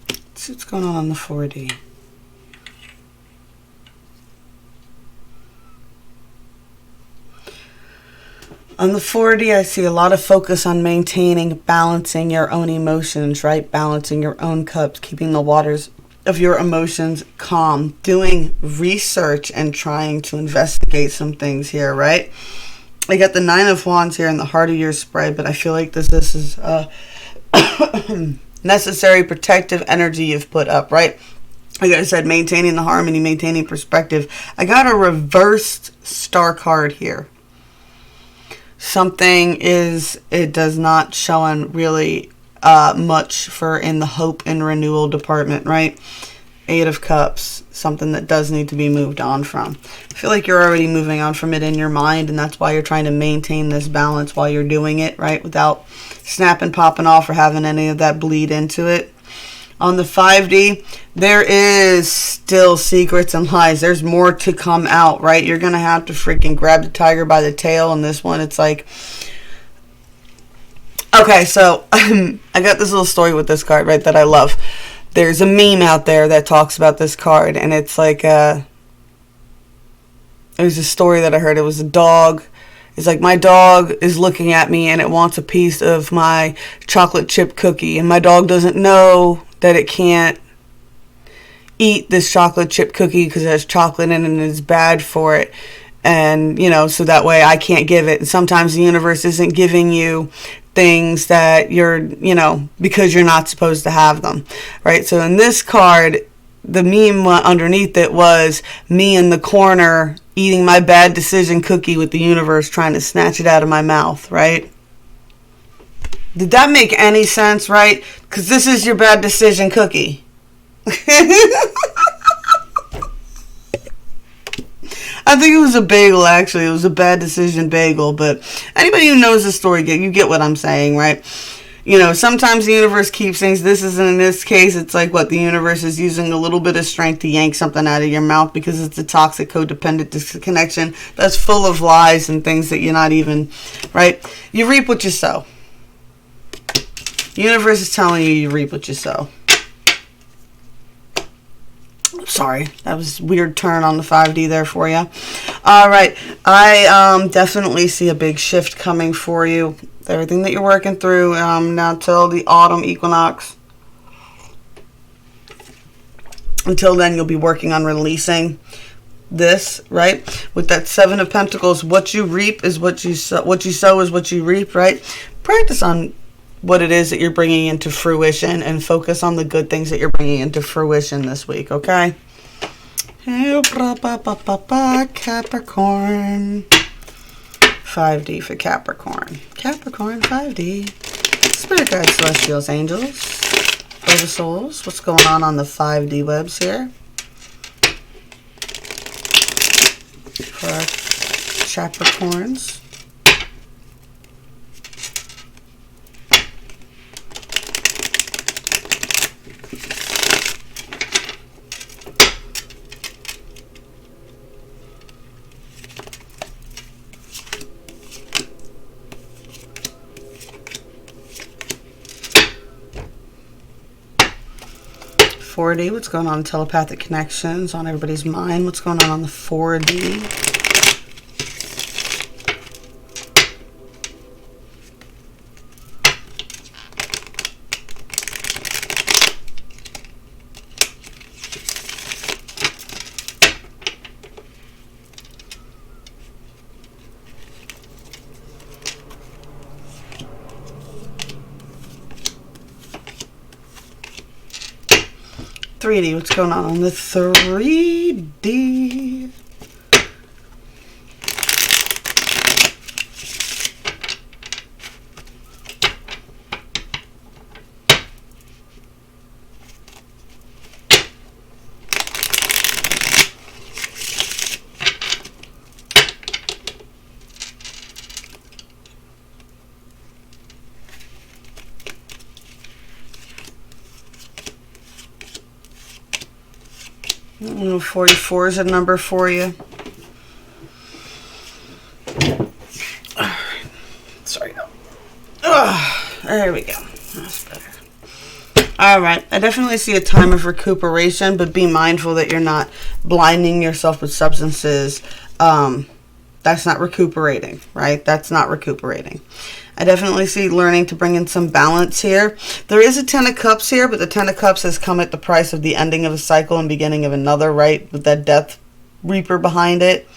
Let's see what's going on the 4D. On the 4D, I see a lot of focus on maintaining, balancing your own emotions, right? Balancing your own cups, keeping the waters of your emotions calm, doing research and trying to investigate some things here, right? I got the 9 of Wands here in the heart of your spread, but I feel like this is necessary protective energy you've put up, right? Like I said, maintaining the harmony, maintaining perspective. I got a reversed star card here. Something it does not show on really much for in the hope and renewal department, right? 8 of Cups, something that does need to be moved on from. I feel like you're already moving on from it in your mind, and that's why you're trying to maintain this balance while you're doing it, right? Without snapping, popping off, or having any of that bleed into it. On the 5D, there is still secrets and lies. There's more to come out, right? You're going to have to freaking grab the tiger by the tail. On this one, it's like... Okay, so I got this little story with this card, right, that I love. There's a meme out there that talks about this card, and it's like... It was a story that I heard. It was a dog. It's like, my dog is looking at me, and it wants a piece of my chocolate chip cookie, and my dog doesn't know that it can't eat this chocolate chip cookie because it has chocolate in it and it's bad for it. And, you know, so that way I can't give it. And sometimes the universe isn't giving you things that you're, you know, because you're not supposed to have them, right? So in this card, the meme underneath it was me in the corner eating my bad decision cookie with the universe trying to snatch it out of my mouth, right? Did that make any sense, right? Because this is your bad decision cookie. I think it was a bagel, actually. It was a bad decision bagel. But anybody who knows the story, you get what I'm saying, right? You know, sometimes the universe keeps things. This isn't in this case. It's like what the universe is using a little bit of strength to yank something out of your mouth because it's a toxic, codependent disconnection that's full of lies and things that you're not even, right? You reap what you sow. The universe is telling you you reap what you sow. Sorry, that was a weird turn on the 5D there for you. All right, I definitely see a big shift coming for you. Everything that you're working through now till the autumn equinox. Until then, you'll be working on releasing this, right? With that 7 of Pentacles, what you reap is what you sow. What you sow is what you reap, right? Practice on what it is that you're bringing into fruition and focus on the good things that you're bringing into fruition this week, okay? Capricorn. 5D for Capricorn. Capricorn 5D. Spirit guides, celestials, angels, oversouls. What's going on the 5D webs here? For our Capricorns. What's going on in telepathic connections on everybody's mind? What's going on the 4D? What's going on the 3D? I don't know, 44 is a number for you. Sorry. There we go. That's better. All right. I definitely see a time of recuperation, but be mindful that you're not blinding yourself with substances. That's not recuperating, right? That's not recuperating. I definitely see learning to bring in some balance here. There is a 10 of Cups here, but the 10 of Cups has come at the price of the ending of a cycle and beginning of another, right? With that Death Reaper behind it.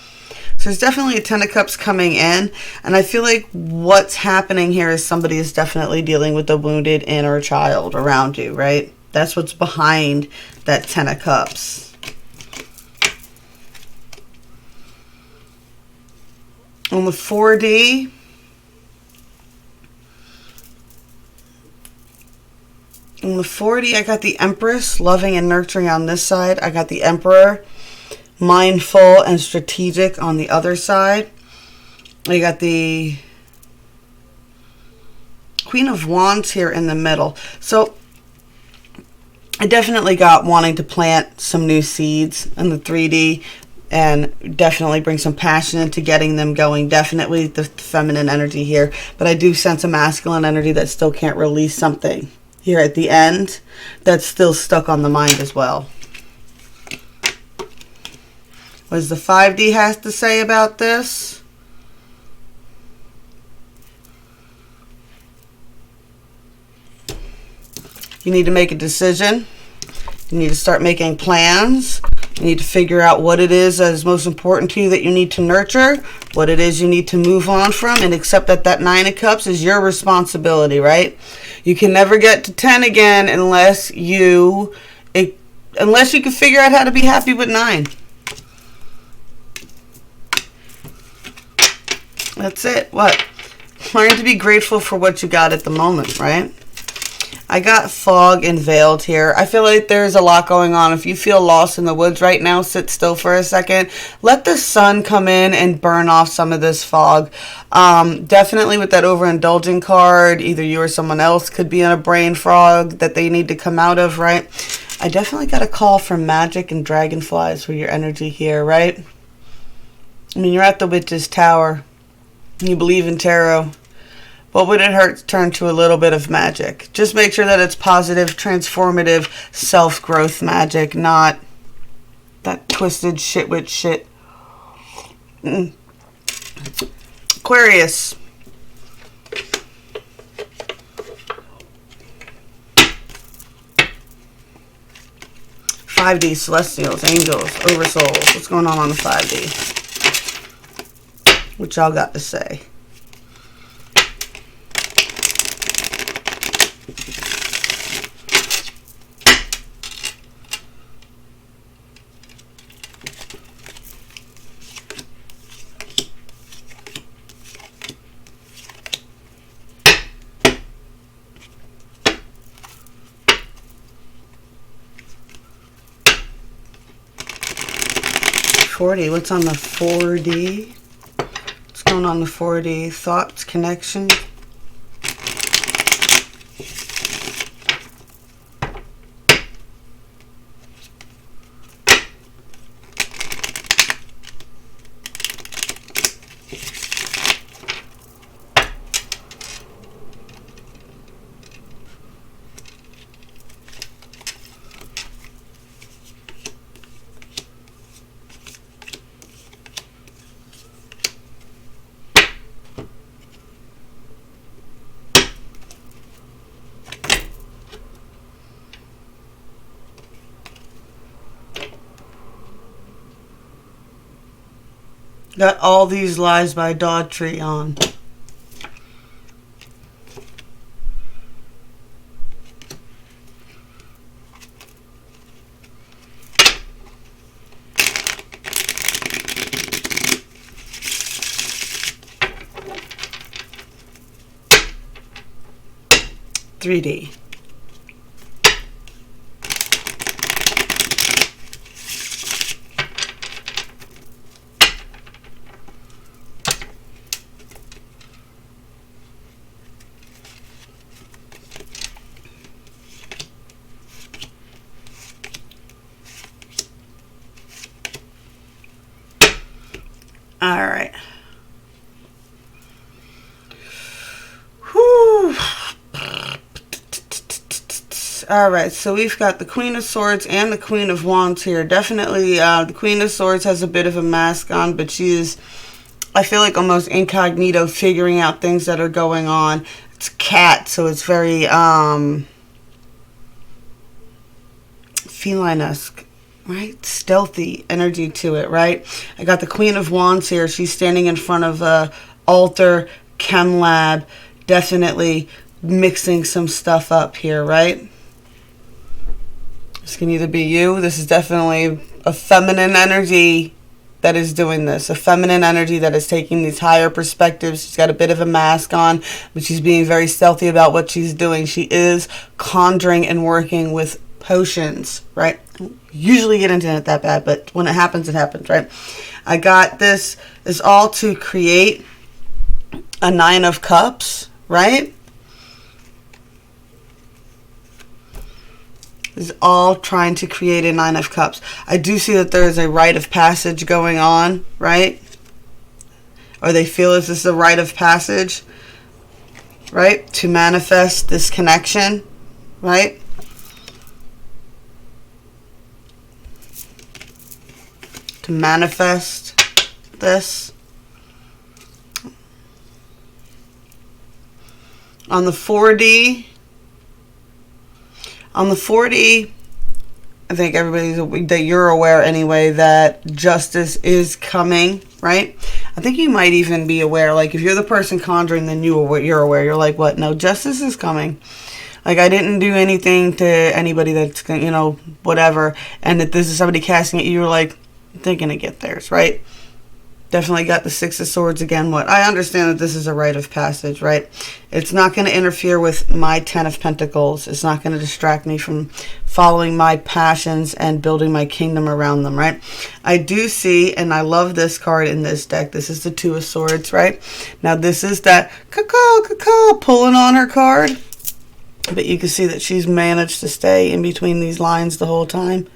So there's definitely a 10 of Cups coming in. And I feel like what's happening here is somebody is definitely dealing with a wounded inner child around you, right? That's what's behind that 10 of Cups. On the 4D... On the 4D, I got the Empress, loving and nurturing on this side. I got the Emperor, mindful and strategic on the other side. I got the Queen of Wands here in the middle. So I definitely got wanting to plant some new seeds in the 3D and definitely bring some passion into getting them going. Definitely the feminine energy here, but I do sense a masculine energy that still can't release something here at the end that's still stuck on the mind as well. What does the 5D has to say about this? You need to make a decision. You need to start making plans. You need to figure out what it is that is most important to you that you need to nurture, what it is you need to move on from, and accept that that 9 of Cups is your responsibility, right? You can never get to 10 again unless you can figure out how to be happy with 9. That's it. What? Learn to be grateful for what you got at the moment, right? I got fog and veiled here. I feel like there's a lot going on. If you feel lost in the woods right now, sit still for a second. Let the sun come in and burn off some of this fog. Definitely with that overindulging card, either you or someone else could be in a brain fog that they need to come out of, right? I definitely got a call from magic and dragonflies for your energy here, right? I mean, you're at the Witch's Tower. You believe in tarot. What would it hurt to turn to a little bit of magic? Just make sure that it's positive, transformative, self-growth magic, not that twisted shitwit shit. Aquarius. (5D) Celestials, Angels, Oversouls. What's going on the 5D? What y'all got to say? What's on the 4D? What's going on the 4D? Thoughts, connection. Got All These Lies by Daughtry on. (3D). All right. Whew. All right, so we've got the Queen of Swords and the Queen of Wands here. Definitely, the Queen of Swords has a bit of a mask on, but she is, I feel like, almost incognito, figuring out things that are going on. It's a cat, so it's very feline-esque. Right? Stealthy energy to it, right? I got the Queen of Wands here. She's standing in front of a altar, chem lab, definitely mixing some stuff up here, right? This can either be you. This is definitely a feminine energy that is doing this. A feminine energy that is taking these higher perspectives. She's got a bit of a mask on, but she's being very stealthy about what she's doing. She is conjuring and working with potions, right? Usually get into it that bad, but when it happens, right? I got this is all to create a 9 of Cups, right? Is all trying to create a 9 of Cups. I do see that there is a rite of passage going on, right? Or they feel as this is a rite of passage, right? To manifest this connection, right? To manifest this. On the 4D, I think that you're aware anyway that justice is coming, right? I think you might even be aware, like if you're the person conjuring, then you're aware. You're like, what? No, justice is coming. Like I didn't do anything to anybody that's, you know, whatever. And that this is somebody casting at you, you're like, they're going to get theirs, right? Definitely got the 6 of Swords again. What I understand that this is a rite of passage, right? It's not going to interfere with my 10 of Pentacles. It's not going to distract me from following my passions and building my kingdom around them, right? I do see, and I love this card in this deck. This is the 2 of Swords, right? Now this is that pulling on her card. But you can see that she's managed to stay in between these lines the whole time.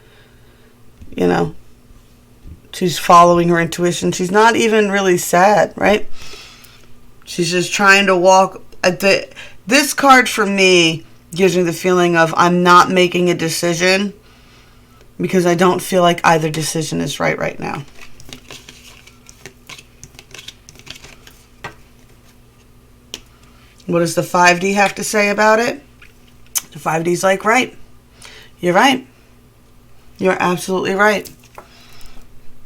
You know. She's following her intuition. She's not even really sad, right? She's just trying to walk. This card for me gives me the feeling of I'm not making a decision because I don't feel like either decision is right now. What does the 5D have to say about it? The 5D's like, right. You're right. You're absolutely right.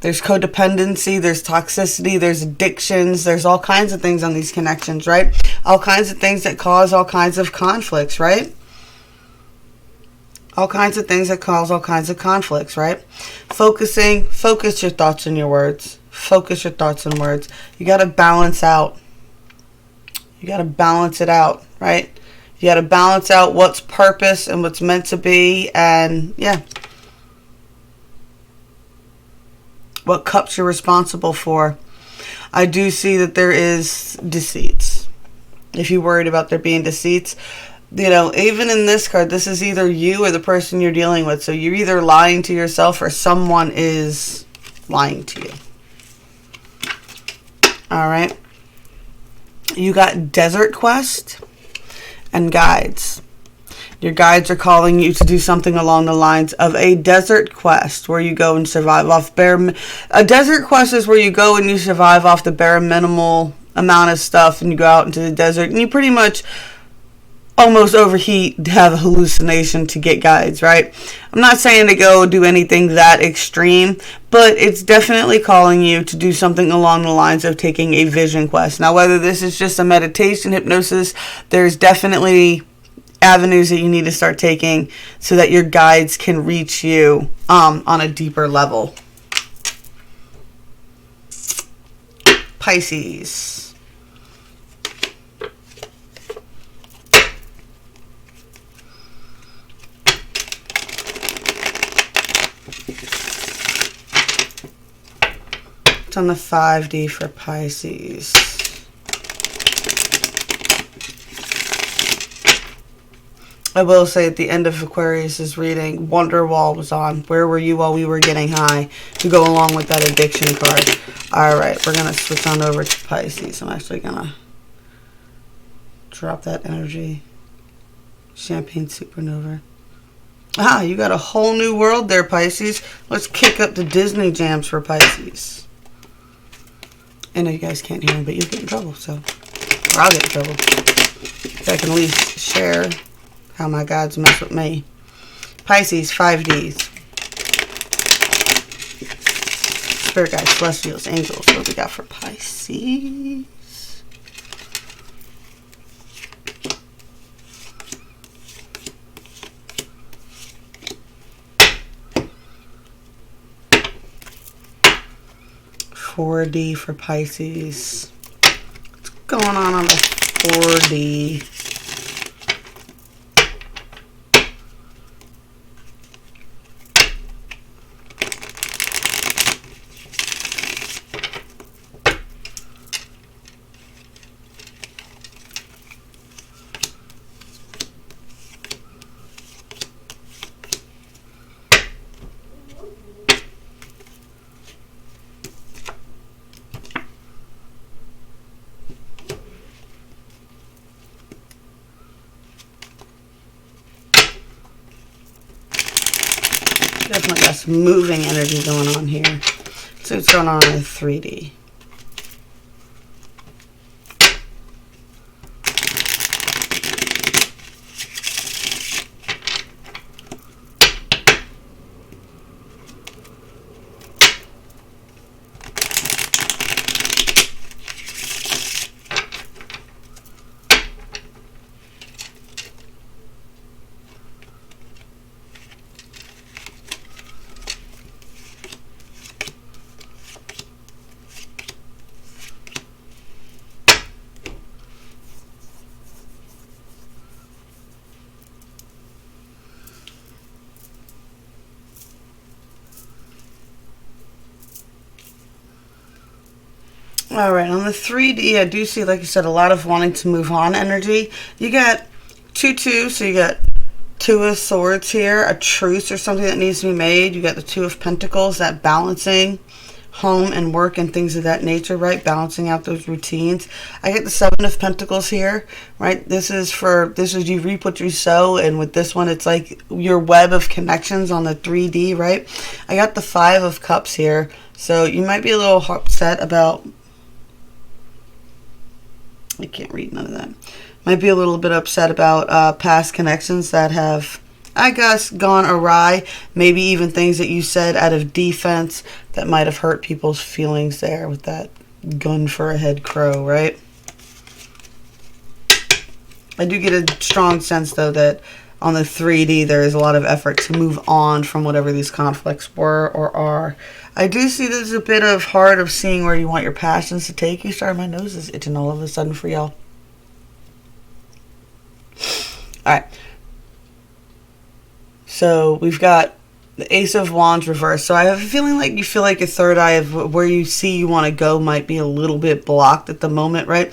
There's codependency, there's toxicity, there's addictions, there's all kinds of things on these connections, right? All kinds of things that cause all kinds of conflicts, right? All kinds of things that cause all kinds of conflicts, right? Focus your thoughts and your words. Focus your thoughts and words. You got to balance out. You got to balance it out, right? You got to balance out what's purpose and what's meant to be, and yeah. What cups you're responsible for. I do see that there is deceits. If you're worried about there being deceits, you know, even in this card, this is either you or the person you're dealing with. So you're either lying to yourself or someone is lying to you. All right. You got Desert Quest and guides. Your guides are calling you to do something along the lines of a desert quest where you go and survive off a desert quest is where you go and you survive off the bare minimal amount of stuff, and you go out into the desert and you pretty much almost overheat, have a hallucination to get guides, right? I'm not saying to go do anything that extreme, but it's definitely calling you to do something along the lines of taking a vision quest. Now, whether this is just a meditation, hypnosis, there's definitely avenues that you need to start taking so that your guides can reach you on a deeper level. Pisces. It's on the 5D for Pisces. I will say at the end of Aquarius's reading, Wonderwall was on. Where were you while we were getting high? To go along with that addiction card. Alright, we're going to switch on over to Pisces. I'm actually going to drop that energy. Champagne Supernova. Ah, you got a whole new world there, Pisces. Let's kick up the Disney jams for Pisces. I know you guys can't hear them, but you'll get in trouble, so. Or I'll get in trouble. If I can at least share how my guides mess with me. Pisces, 5Ds. Spirit guides, celestials, angels. What do we got for Pisces? 4D for Pisces. What's going on the 4D? Definitely got some moving energy going on here. So what's going on in 3D? All right, on the 3D, I do see, like you said, a lot of wanting to move on energy. You got 2-2, so you got 2 of Swords here, a truce or something that needs to be made. You got the 2 of Pentacles, that balancing home and work and things of that nature, right? Balancing out those routines. I get the 7 of Pentacles here, right? This is you reap what you sow, and with this one, it's like your web of connections on the 3D, right? I got the 5 of Cups here, so you might be a little upset about... I can't read none of that. Might be a little bit upset about past connections that have, I guess, gone awry. Maybe even things that you said out of defense that might have hurt people's feelings there with that gun for a head crow, right? I do get a strong sense, though, that on the 3D there is a lot of effort to move on from whatever these conflicts were or are. I do see there's a bit of hard of seeing where you want your passions to take you. Sorry, my nose is itching all of a sudden for y'all. Alright. So we've got the Ace of Wands reversed. So I have a feeling like you feel like your third eye of where you see you want to go might be a little bit blocked at the moment, right?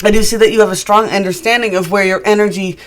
I do see that you have a strong understanding of where your energy...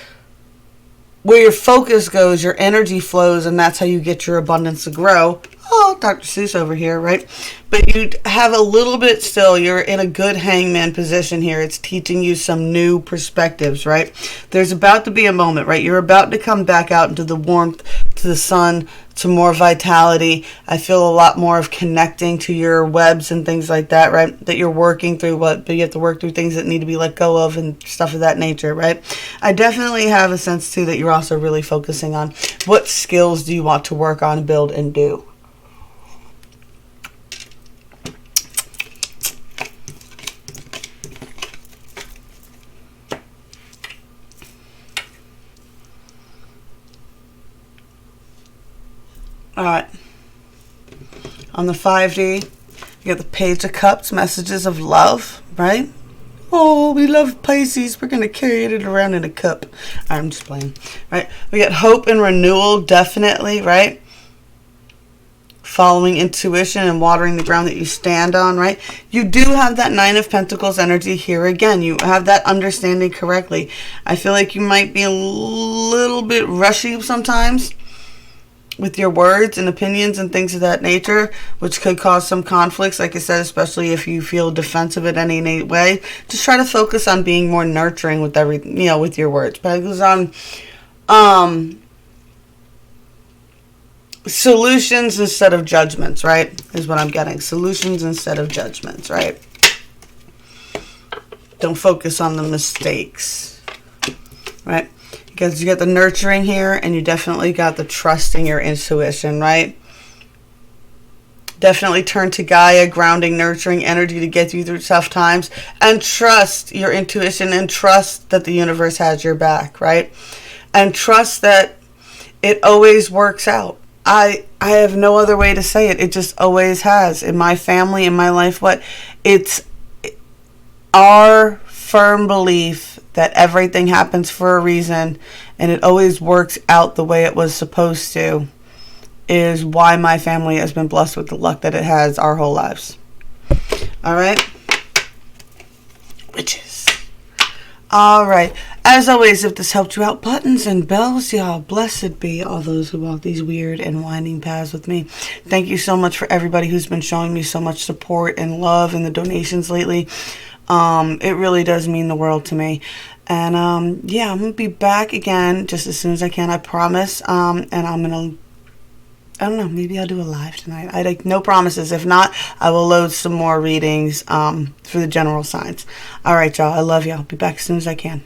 where your focus goes, your energy flows, and that's how you get your abundance to grow. Oh, Dr. Seuss over here, right? But you have a little bit still, you're in a good hangman position here. It's teaching you some new perspectives, right? There's about to be a moment, right? You're about to come back out into the warmth, to the sun, to more vitality. I feel a lot more of connecting to your webs and things like that, right? That you're working through but you have to work through things that need to be let go of and stuff of that nature, right? I definitely have a sense too that you're also really focusing on what skills do you want to work on, build, and do. Alright, on the 5D, you got the Page of Cups, messages of love, right? Oh, we love Pisces. We're going to carry it around in a cup. I'm just playing, right? We got hope and renewal, definitely, right? Following intuition and watering the ground that you stand on, right? You do have that 9 of Pentacles energy here again. You have that understanding correctly. I feel like you might be a little bit rushy sometimes with your words and opinions and things of that nature, which could cause some conflicts, like I said, especially if you feel defensive in any way. Just try to focus on being more nurturing with with your words. But it goes on solutions instead of judgments, right? Is what I'm getting. Solutions instead of judgments, right? Don't focus on the mistakes, right? Because you got the nurturing here, and you definitely got the trusting your intuition, right? Definitely turn to Gaia, grounding, nurturing energy to get you through tough times, and trust your intuition, and trust that the universe has your back, right? And trust that it always works out, I have no other way to say it. It just always has. In my family, in my life, it's our firm belief that everything happens for a reason and it always works out the way it was supposed to is why my family has been blessed with the luck that it has our whole lives. All right? Witches. All right. As always, if this helped you out, buttons and bells, y'all. Blessed be all those who walk these weird and winding paths with me. Thank you so much for everybody who's been showing me so much support and love in the donations lately. It really does mean the world to me. And yeah, I'm going to be back again just as soon as I can, I promise. And I'm going to, I don't know, maybe I'll do a live tonight. I make no promises. If not, I will load some more readings for the general signs. All right, y'all. I love y'all. Be back as soon as I can.